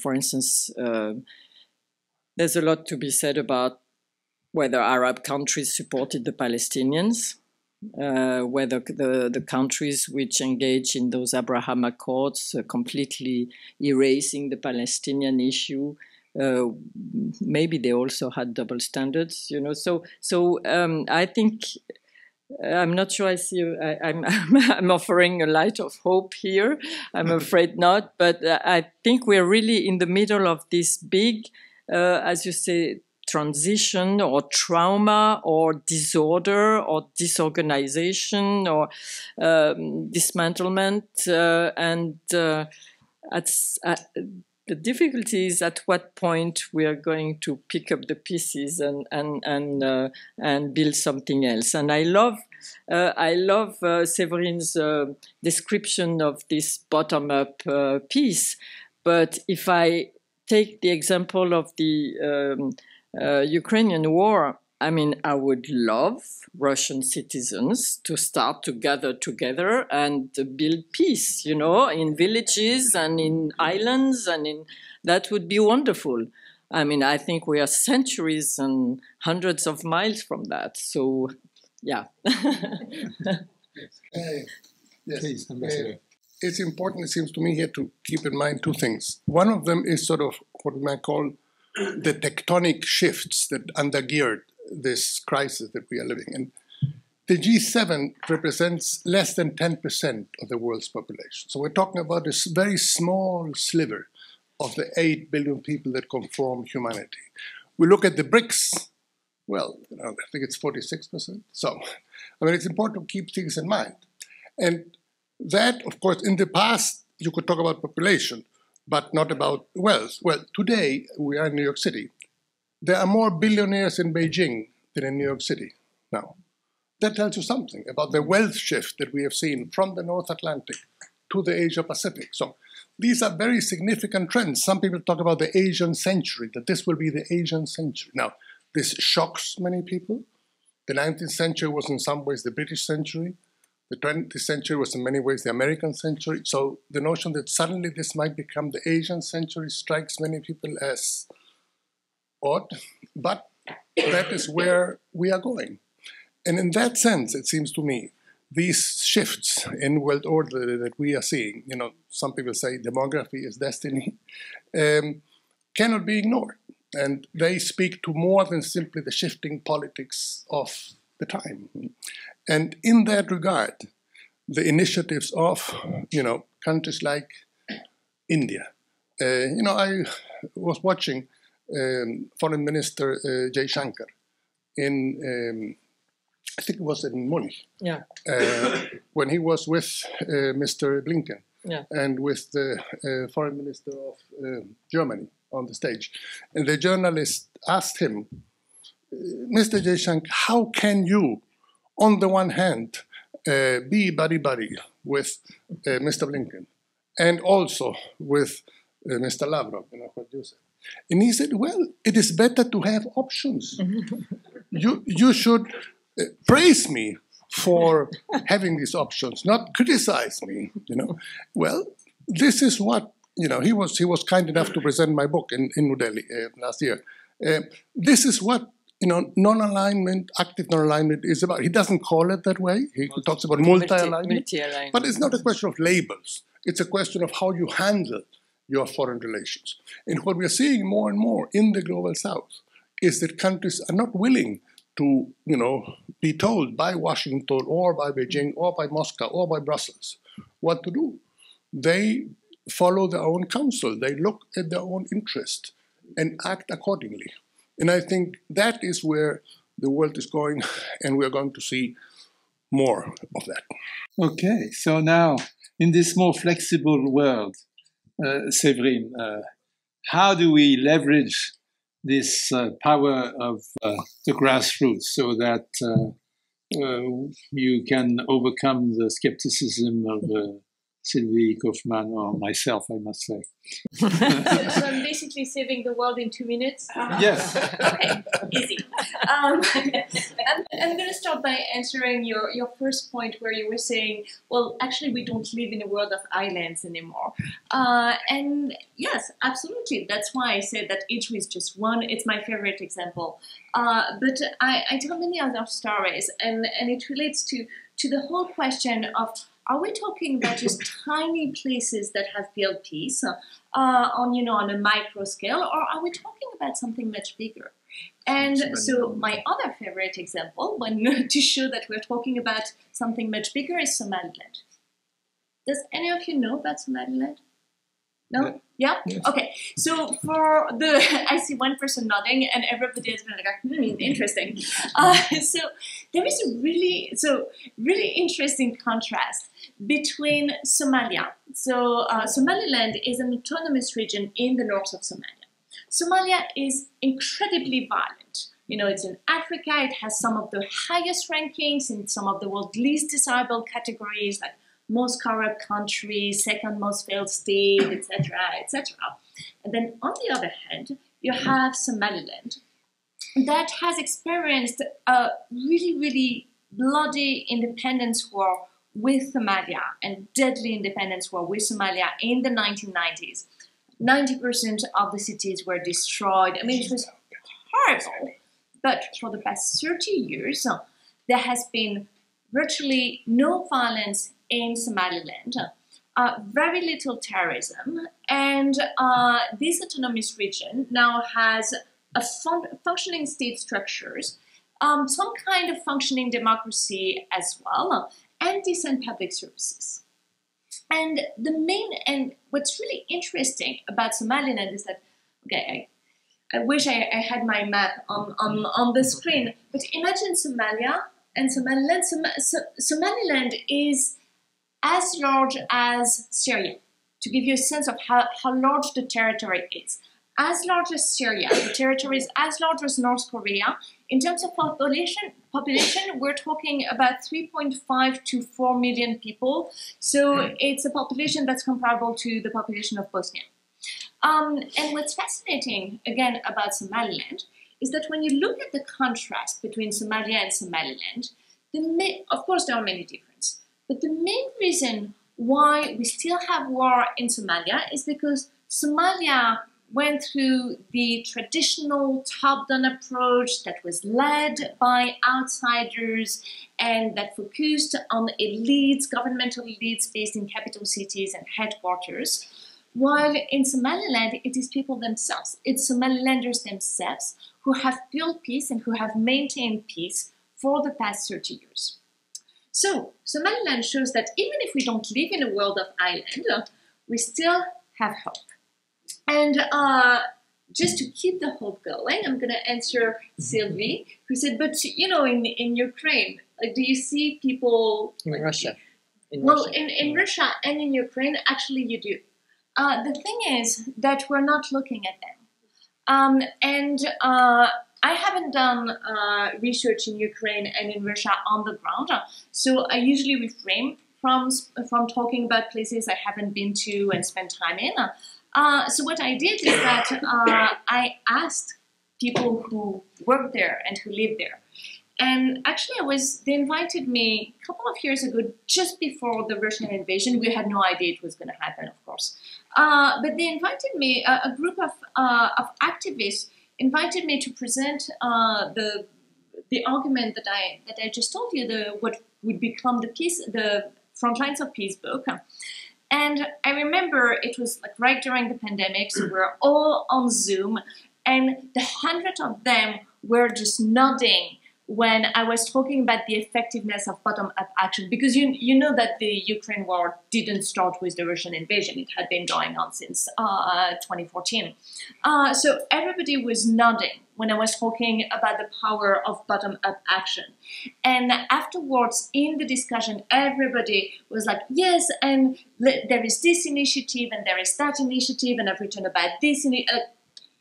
For instance, there's a lot to be said about whether Arab countries supported the Palestinians. Whether the countries which engage in those Abraham Accords completely erasing the Palestinian issue, maybe they also had double standards, So I think I'm not sure I see. I'm offering a light of hope here. I'm afraid not, but I think we're really in the middle of this big, as you say, transition or trauma or disorder or disorganization or dismantlement, and the difficulty is at what point we are going to pick up the pieces and build something else. And I love Séverine's description of this bottom-up piece. But if I take the example of the Ukrainian war, I mean, I would love Russian citizens to start to gather together and build peace, you know, in villages and in islands, that would be wonderful. I mean, I think we are centuries and hundreds of miles from that. So, yeah.
Yes. It's important, it seems to me, here to keep in mind two things. One of them is sort of what we might call the tectonic shifts that undergird this crisis that we are living in. The G7 represents less than 10% of the world's population. So we're talking about a very small sliver of the 8 billion people that conform humanity. We look at the BRICS, well, I think it's 46%. So, I mean, it's important to keep things in mind. And that, of course, in the past, you could talk about population, but not about wealth. Well, today, we are in New York City. There are more billionaires in Beijing than in New York City now. That tells you something about the wealth shift that we have seen from the North Atlantic to the Asia Pacific. So these are very significant trends. Some people talk about the Asian century, that this will be the Asian century. Now, this shocks many people. The 19th century was in some ways the British century. The 20th century was in many ways the American century. So the notion that suddenly this might become the Asian century strikes many people as odd, but that is where we are going. And in that sense, it seems to me, these shifts in world order that we are seeing, you know, some people say demography is destiny, cannot be ignored. And they speak to more than simply the shifting politics of the time. And in that regard, the initiatives of, you know, countries like India. You know, I was watching Foreign Minister Jaishankar in, I think it was in Munich, when he was with Mr. Blinken and with the Foreign Minister of Germany on the stage. And the journalist asked him, Mr. Jaishankar, how can you, on the one hand, be buddy-buddy with Mr. Blinken and also with Mr. Lavrov, you know, what you said. And he said, well, it is better to have options. You should praise me for having these options, not criticize me, you know. Well, this is what, you know, he was kind enough to present my book in New Delhi last year. This is what, you know, non-alignment, active non-alignment is about. He doesn't call it that way. He talks about multi-alignment. But it's not a question of labels. It's a question of how you handle your foreign relations. And what we are seeing more and more in the global south is that countries are not willing to, you know, be told by Washington or by Beijing or by Moscow or by Brussels what to do. They follow their own counsel. They look at their own interest and act accordingly. And I think that is where the world is going, and we're going to see more of that.
Okay, so now in this more flexible world, Séverine, how do we leverage this power of the grassroots so that you can overcome the skepticism of Sylvie Kauffmann or myself, I must say?
So I'm basically saving the world in 2 minutes?
Yes.
Okay, easy. I'm going to start by answering your first point where you were saying, well, actually, we don't live in a world of islands anymore. And yes, absolutely. That's why I said that Italy is just one. It's my favorite example. But I tell many other stories, and it relates to the whole question of, are we talking about just tiny places that have built peace on a micro scale, or are we talking about something much bigger? And so my other favorite example, to show that we're talking about something much bigger, is Somaliland. Does any of you know about Somaliland? No? Yeah? Yes. Okay. So for the, I see one person nodding and everybody is like, interesting. So there is a really interesting contrast between Somalia. So Somaliland is an autonomous region in the north of Somalia. Somalia is incredibly violent. You know, it's in Africa. It has some of the highest rankings in some of the world's least desirable categories, like most corrupt country, second most failed state, etc., etc. And then on the other hand, you have Somaliland that has experienced a really, really bloody independence war with Somalia and deadly independence war with Somalia in the 1990s. 90% of the cities were destroyed. I mean, it was horrible. But for the past 30 years, there has been virtually no violence in Somaliland, very little terrorism, and this autonomous region now has a functioning state structures, some kind of functioning democracy as well, and decent public services. And what's really interesting about Somaliland is that, okay, I wish I had my map on the screen, but imagine Somalia and Somaliland. Somaliland is as large as Syria, to give you a sense of how large the territory is. As large as Syria, the territory is as large as North Korea. In terms of population, we're talking about 3.5 to 4 million people. So it's a population that's comparable to the population of Bosnia. And what's fascinating, again, about Somaliland is that when you look at the contrast between Somalia and Somaliland, of course there are many differences, but the main reason why we still have war in Somalia is because Somalia went through the traditional top-down approach that was led by outsiders and that focused on elites, governmental elites based in capital cities and headquarters, while in Somaliland, it is people themselves. It's Somalilanders themselves who have built peace and who have maintained peace for the past 30 years. So Somaliland shows that even if we don't live in a world of island, we still have hope. And just to keep the hope going, I'm going to answer Sylvie, who said, but you know, in Ukraine, do you see people...
In Russia.
In Russia and in Ukraine, actually you do. The thing is that we're not looking at them. I haven't done research in Ukraine and in Russia on the ground, so I usually refrain from talking about places I haven't been to and spent time in. So what I did is that I asked people who work there and who live there. And actually, they invited me a couple of years ago, just before the Russian invasion. We had no idea it was going to happen, of course. But they invited me, a group of activists invited me to present the argument that I just told you, what would become the Frontlines of Peace book. And I remember it was like right during the pandemic, so we were all on Zoom, and the hundreds of them were just nodding when I was talking about the effectiveness of bottom-up action, because you know that the Ukraine war didn't start with the Russian invasion. It had been going on since 2014. So everybody was nodding when I was talking about the power of bottom-up action. And afterwards, in the discussion, everybody was like, yes, and there is this initiative, and there is that initiative, and I've written about this initiative.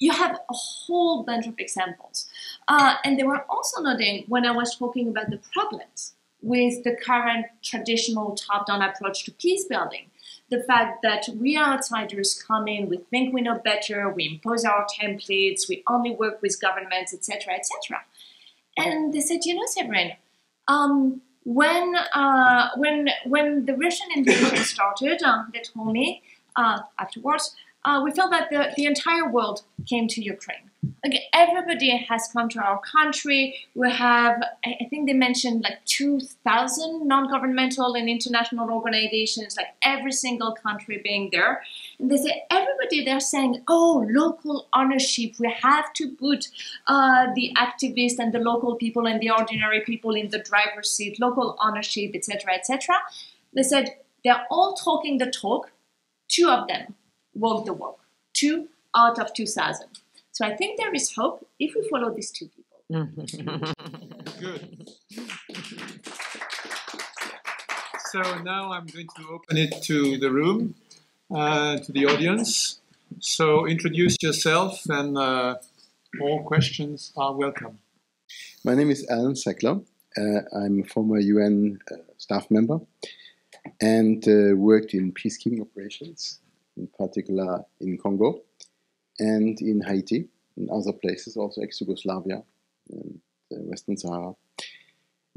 You have a whole bunch of examples. And they were also noting when I was talking about the problems with the current traditional top-down approach to peace building. The fact that we outsiders come in, we think we know better, we impose our templates, we only work with governments, etc., etc. And they said, you know, Severin, when the Russian invasion started, they told me afterwards, we felt that the entire world came to Ukraine. Like everybody has come to our country. We have, I think they mentioned like 2,000 non-governmental and international organizations, like every single country being there. And they say, everybody they're saying, oh, local ownership. We have to put the activists and the local people and the ordinary people in the driver's seat, local ownership, etc., etc. They said, they're all talking the talk. Two of them walk the walk. 2 out of 2000. So I think there is hope if we follow these two people.
Good. So now I'm going to open it to the room, to the audience. So introduce yourself, and all questions are welcome.
My name is Alan Sackler. I'm a former UN staff member and worked in peacekeeping operations, in particular in Congo and in Haiti and other places, also ex-Yugoslavia and Western Sahara.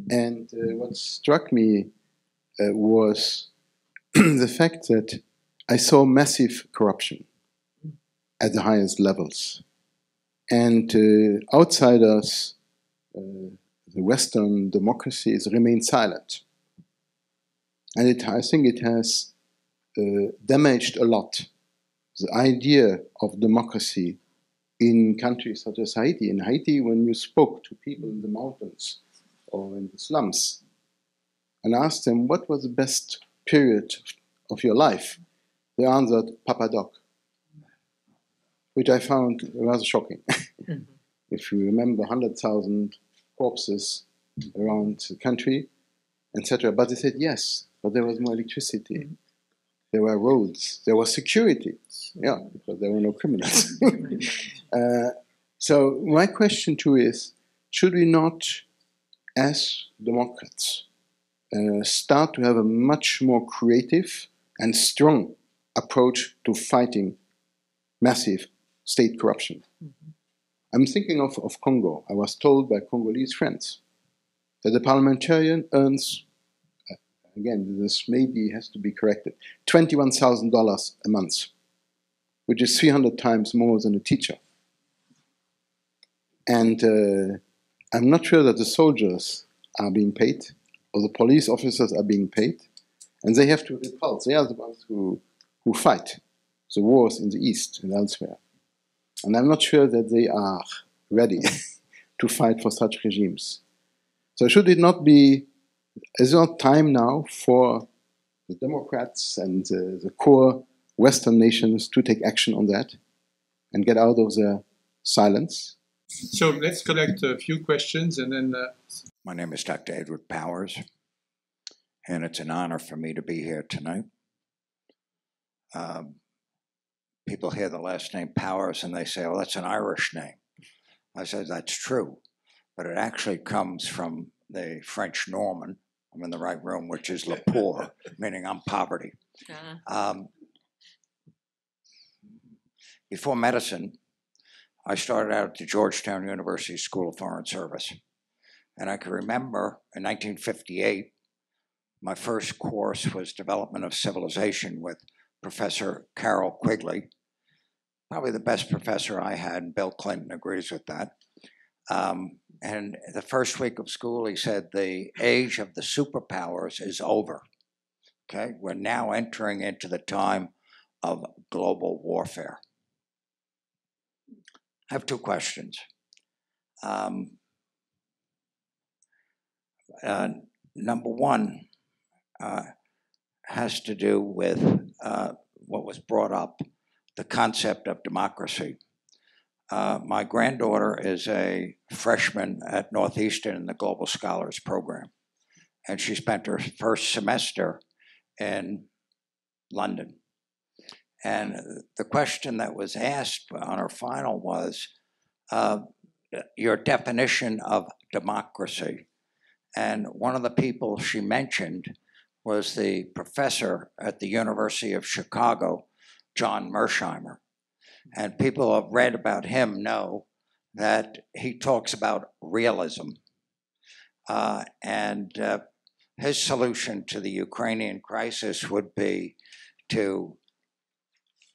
And what struck me was the fact that I saw massive corruption at the highest levels. And outsiders, the Western democracies, remain silent. And I think it has damaged a lot the idea of democracy in countries such as Haiti. In Haiti, when you spoke to people in the mountains or in the slums and asked them what was the best period of your life, they answered Papa Doc, which I found rather shocking. If you remember 100,000 corpses around the country, etc. But they said yes, but there was more electricity. There were roads, there was security, yeah, because there were no criminals. So my question too is, should we not, as Democrats, start to have a much more creative and strong approach to fighting massive state corruption? I'm thinking of Congo. I was told by Congolese friends that the parliamentarian earns, again, this maybe has to be corrected, $21,000 a month, which is 300 times more than a teacher. And I'm not sure that the soldiers are being paid, or the police officers are being paid, and they have to repulse. They are the ones who fight the wars in the East and elsewhere. And I'm not sure that they are ready to fight for such regimes. So should it not be, is it not time now for the Democrats and the core Western nations to take action on that and get out of their silence?
So let's collect a few questions and then...
My name is Dr. Edward Powers, and it's an honor for me to be here tonight. People hear the last name Powers and they say, oh, that's an Irish name. I said, that's true, but it actually comes from the French Norman, I'm in the right room, which is le pauvre, meaning I'm poverty. Before medicine, I started out at the Georgetown University School of Foreign Service. And I can remember in 1958, my first course was Development of Civilization with Professor Carroll Quigley, probably the best professor I had, and Bill Clinton agrees with that. And the first week of school, he said, the age of the superpowers is over. Okay, we're now entering into the time of global warfare. I have two questions. Number one has to do with what was brought up, the concept of democracy. My granddaughter is a freshman at Northeastern in the Global Scholars Program, and she spent her first semester in London. And the question that was asked on her final was, your definition of democracy. And one of the people she mentioned was the professor at the University of Chicago, John Mersheimer. And people who have read about him know that he talks about realism. His solution to the Ukrainian crisis would be to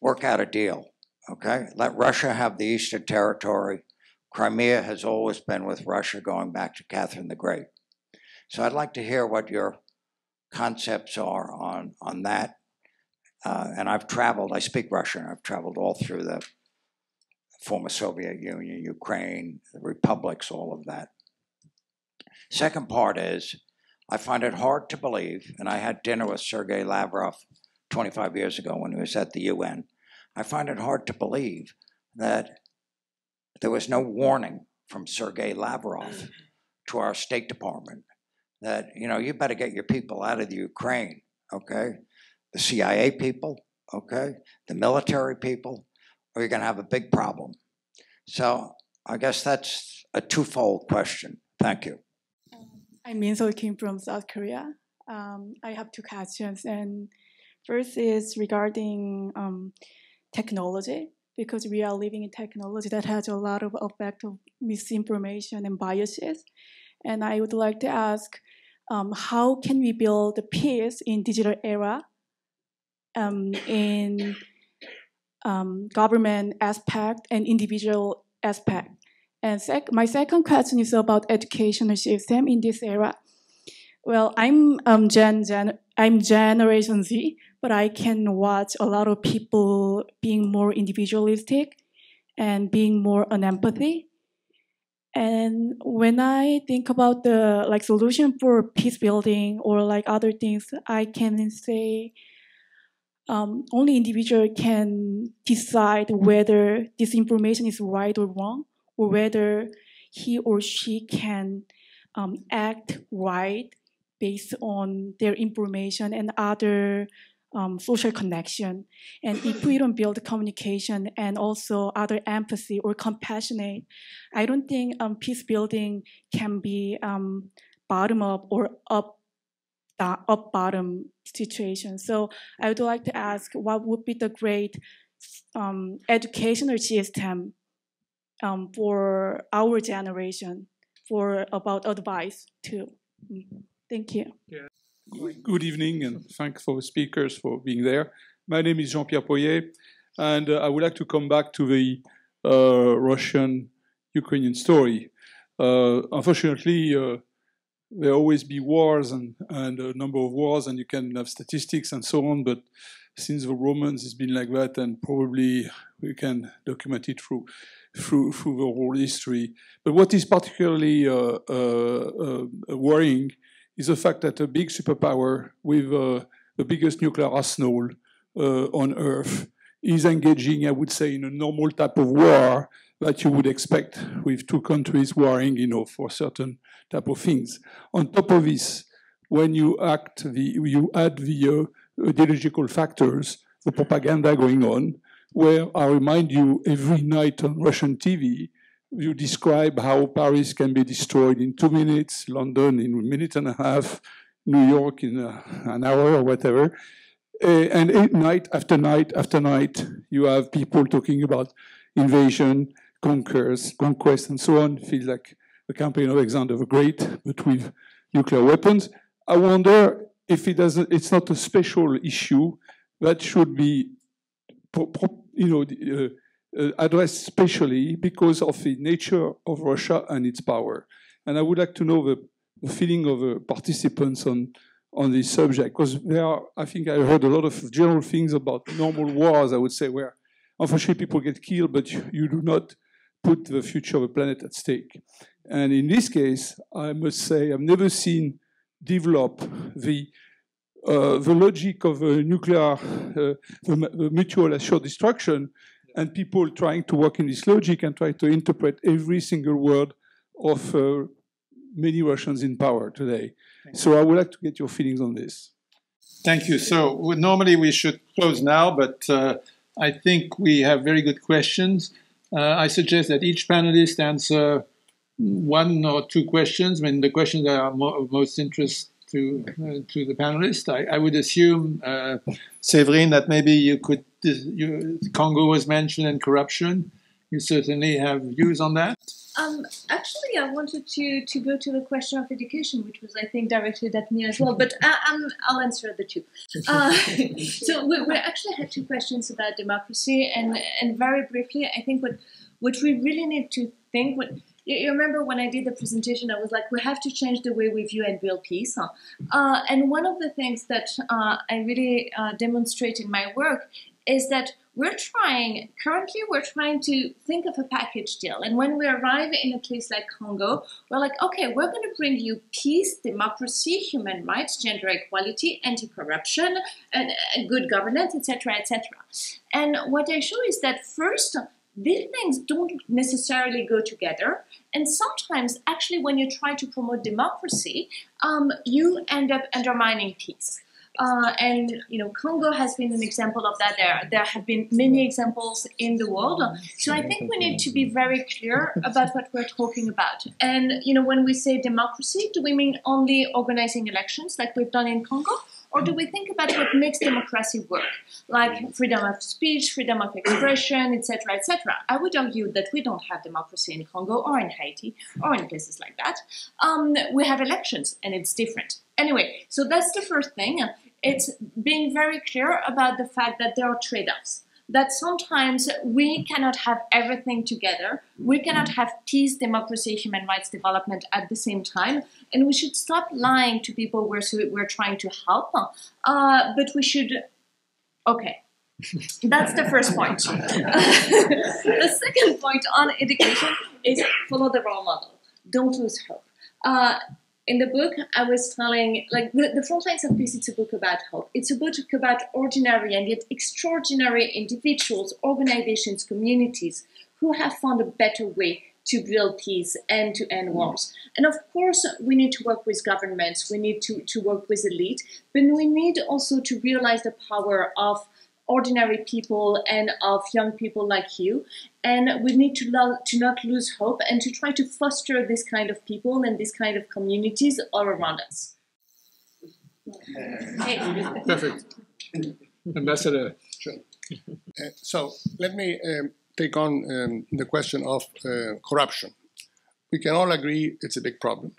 work out a deal, okay? Let Russia have the Eastern Territory. Crimea has always been with Russia going back to Catherine the Great. So I'd like to hear what your concepts are on that. And I've traveled, I speak Russian, I've traveled all through the former Soviet Union, Ukraine, the republics, all of that. Second part is, I find it hard to believe, and I had dinner with Sergei Lavrov 25 years ago when he was at the UN. I find it hard to believe that there was no warning from Sergei Lavrov to our State Department that, you better get your people out of the Ukraine, okay? The CIA people, okay? The military people, or you're going to have a big problem. So I guess that's a twofold question. Thank you.
I'm Maison, came from South Korea. I have two questions, and first is regarding technology, because we are living in technology that has a lot of effect of misinformation and biases. And I would like to ask, how can we build peace in digital era in government aspect and individual aspect? And my second question is about educational system in this era. Well, I'm Generation Z, but I can watch a lot of people being more individualistic and being more on empathy. And when I think about the solution for peace building or other things, I can say only individual can decide whether this information is right or wrong, or whether he or she can act right based on their information and other social connection. And if we don't build communication and also other empathy or compassionate, I don't think peace building can be bottom up or up bottom situation. So I would like to ask, what would be the great educational system for our generation, for about advice too? Thank you.
Yeah. Good evening, and thanks for the speakers for being there. My name is Jean-Pierre Poyet, and I would like to come back to the Russian-Ukrainian story. Unfortunately, there always be wars and a number of wars, and you can have statistics and so on, but since the Romans, it's been like that, and probably we can document it through the whole history. But what is particularly worrying is the fact that a big superpower with the biggest nuclear arsenal on Earth is engaging, I would say, in a normal type of war that you would expect with two countries warring, for certain type of things. On top of this, when you add the ideological factors, the propaganda going on, where I remind you every night on Russian TV, you describe how Paris can be destroyed in 2 minutes, London in a minute and a half, New York in an hour or whatever. And night after night after night, you have people talking about invasion, conquest, and so on. Feels like the campaign of Alexander the Great, but with nuclear weapons. I wonder if it's not a special issue that should be addressed specially because of the nature of Russia and its power. And I would like to know the feeling of the participants on this subject, because I think I heard a lot of general things about normal wars, I would say, where unfortunately people get killed, but you do not put the future of the planet at stake. And in this case, I must say, I've never seen develop the logic of nuclear, the mutual assured destruction, and people trying to work in this logic and try to interpret every single word of many Russians in power today. So I would like to get your feelings on this.
Thank you. So normally we should close now, but I think we have very good questions. I suggest that each panelist answer 1 or 2 questions. I mean, the questions that are of most interest to the panelists. I would assume, Séverine, that maybe you could, Congo was mentioned and corruption. You certainly have views on that.
Actually, I wanted to go to the question of education, which was, I think, directed at me as well, but I'll answer the two. So we actually had 2 questions about democracy, and very briefly, I think what we really need to think, you remember when I did the presentation, I was like, we have to change the way we view and build peace. And one of the things that I really demonstrate in my work is that currently we're trying to think of a package deal. And when we arrive in a place like Congo, we're like, okay, we're going to bring you peace, democracy, human rights, gender equality, anti-corruption, and good governance, etc., etc. And what I show is that first, these things don't necessarily go together. And sometimes, actually, when you try to promote democracy, you end up undermining peace. And Congo has been an example of that. There have been many examples in the world. So I think we need to be very clear about what we're talking about. And when we say democracy, do we mean only organizing elections like we've done in Congo? Or do we think about what makes democracy work, like freedom of speech, freedom of expression, etc., etc.? I would argue that we don't have democracy in Congo or in Haiti or in places like that. We have elections, and it's different. Anyway, so that's the first thing. It's being very clear about the fact that there are trade-offs, that sometimes we cannot have everything together. We cannot have peace, democracy, human rights development at the same time. And we should stop lying to people we're trying to help. But we should, okay, that's the first point. The second point on education is follow the role model. Don't lose hope. In the book, I was telling, the Front Lines of Peace, it's a book about hope. It's a book about ordinary and yet extraordinary individuals, organizations, communities who have found a better way to build peace and to end wars. And of course, we need to work with governments, we need to work with elite, but we need also to realize the power of ordinary people and of young people like you. And we need to not lose hope and to try to foster this kind of people and this kind of communities all around us.
Perfect. Ambassador. Sure. So let me take on the question of corruption. We can all agree it's a big problem.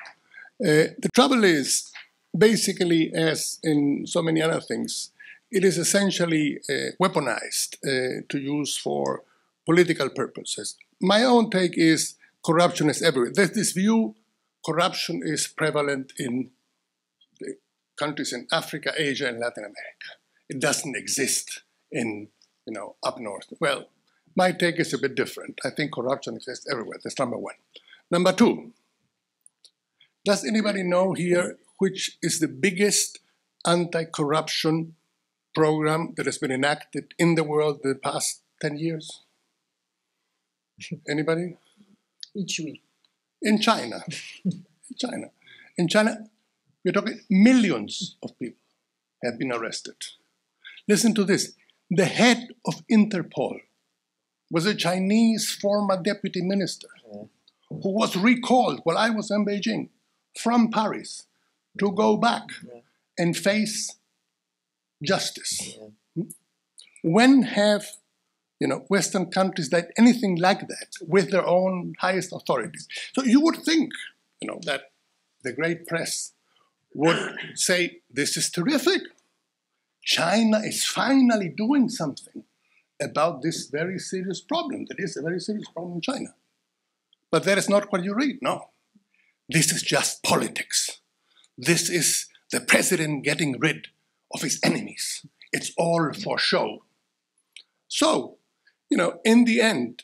The trouble is, basically, as in so many other things, it is essentially weaponized to use for political purposes. My own take is corruption is everywhere. There's this view corruption is prevalent in the countries in Africa, Asia, and Latin America. It doesn't exist in, up north. Well, my take is a bit different. I think corruption exists everywhere. That's number one. Number two, does anybody know here which is the biggest anti-corruption program that has been enacted in the world the past 10 years? Anybody? In China. In China, we're talking millions of people have been arrested. Listen to this. The head of Interpol was a Chinese former deputy minister who was recalled while I was in Beijing from Paris to go back and face justice. When have Western countries done anything like that with their own highest authorities? So you would think that the great press would say, this is terrific. China is finally doing something about this very serious problem. That is a very serious problem in China. But that is not what you read, no. This is just politics. This is the president getting rid of his enemies. It's all for show. So, in the end,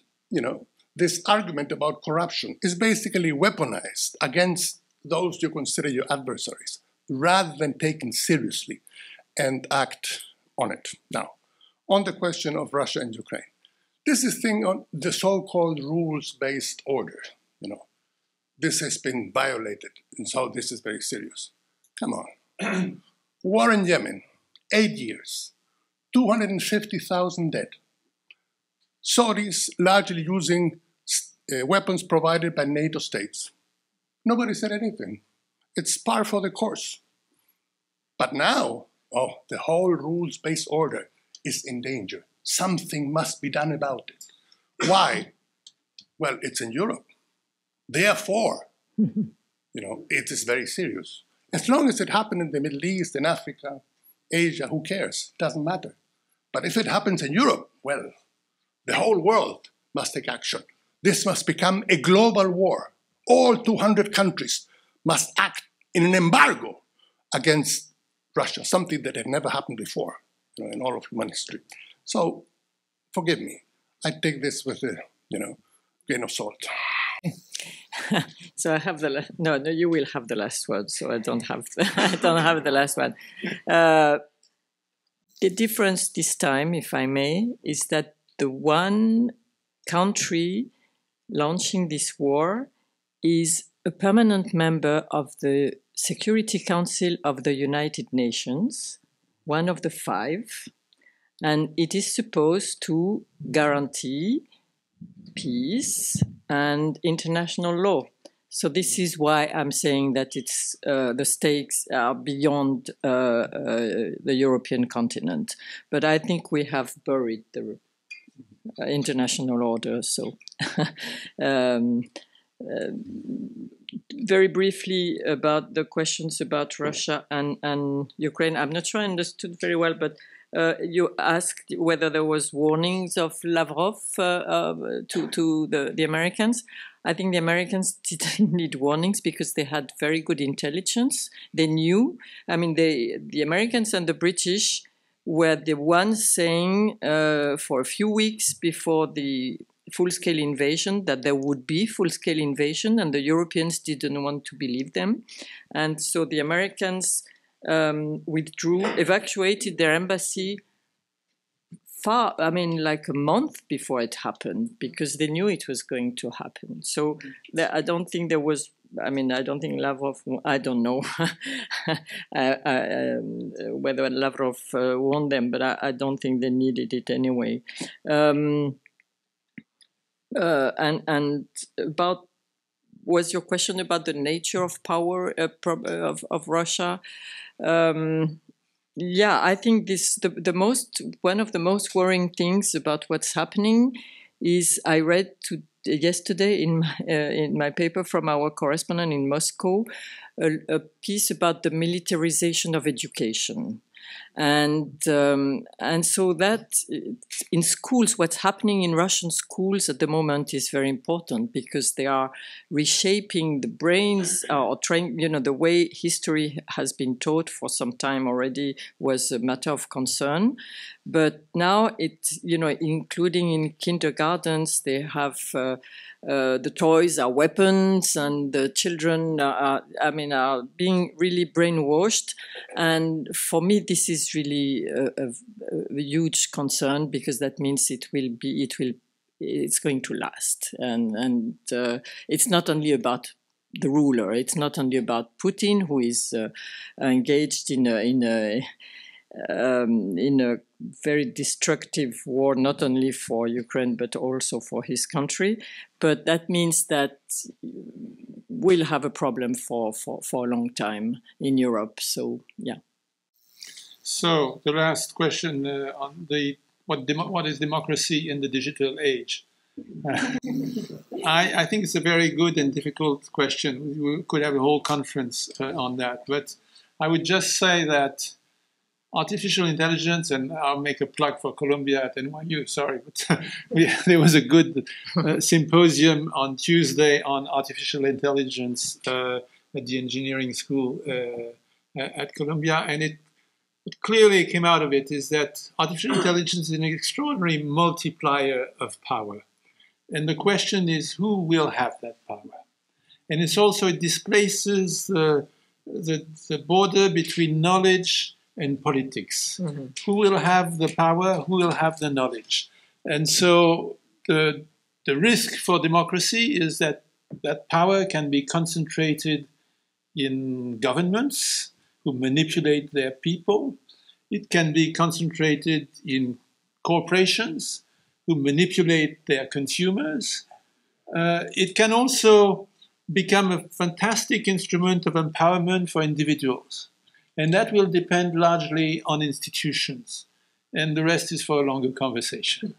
this argument about corruption is basically weaponized against those you consider your adversaries, rather than taken seriously and act on it. Now, on the question of Russia and Ukraine, this is thing on the so-called rules-based order. This has been violated, and so this is very serious. Come on. War in Yemen, 8 years, 250,000 dead. Saudis largely using weapons provided by NATO states. Nobody said anything. It's par for the course. But now, the whole rules-based order is in danger. Something must be done about it. Why? Well, it's in Europe. Therefore, it is very serious. As long as it happened in the Middle East, in Africa, Asia, who cares? Doesn't matter. But if it happens in Europe, well, the whole world must take action. This must become a global war. All 200 countries must act in an embargo against Russia, something that had never happened before in all of human history. So forgive me. I take this with a, grain of salt.
So I have no. You will have the last word. So I don't have. I don't have the last one. The difference this time, if I may, is that the one country launching this war is a permanent member of the Security Council of the United Nations, one of the 5, and it is supposed to guarantee peace and international law. So this is why I'm saying that it's the stakes are beyond the European continent. But I think we have buried the international order. So very briefly about the questions about Russia and Ukraine. I'm not sure I understood very well, but you asked whether there was warnings of Lavrov to the Americans. I think the Americans didn't need warnings because they had very good intelligence. They knew. I mean, the Americans and the British were the ones saying for a few weeks before the full-scale invasion that there would be full-scale invasion, and the Europeans didn't want to believe them. And so the Americans evacuated their embassy like a month before it happened, because they knew it was going to happen. So I don't think there was, I don't think Lavrov, I don't know whether Lavrov warned them, but I don't think they needed it anyway. And about, was your question about the nature of power of Russia? Yeah, I think one of the most worrying things about what's happening is I read yesterday in my paper from our correspondent in Moscow a piece about the militarization of education. And so that in schools, what's happening in Russian schools at the moment is very important, because they are reshaping the brains or trying, the way history has been taught for some time already was a matter of concern. But now it's, including in kindergartens, they have the toys are weapons, and the children are being really brainwashed. And for me, this is really a huge concern, because that means it's going to last. And it's not only about the ruler. It's not only about Putin, who is engaged in a very destructive war, not only for Ukraine, but also for his country. But that means that we'll have a problem for a long time in Europe. So, yeah.
So the last question on what is democracy in the digital age? I think it's a very good and difficult question. We could have a whole conference on that. But I would just say that artificial intelligence, and I'll make a plug for Columbia at NYU, sorry, but there was a good symposium on Tuesday on artificial intelligence at the engineering school at Columbia, and what clearly came out of it is that artificial intelligence is an extraordinary multiplier of power. And the question is, who will have that power? And it's also, it displaces the border between knowledge and politics. Mm-hmm. Who will have the power? Who will have the knowledge? And so the risk for democracy is that power can be concentrated in governments who manipulate their people. It can be concentrated in corporations who manipulate their consumers. It can also become a fantastic instrument of empowerment for individuals. And that will depend largely on institutions. And the rest is for a longer conversation.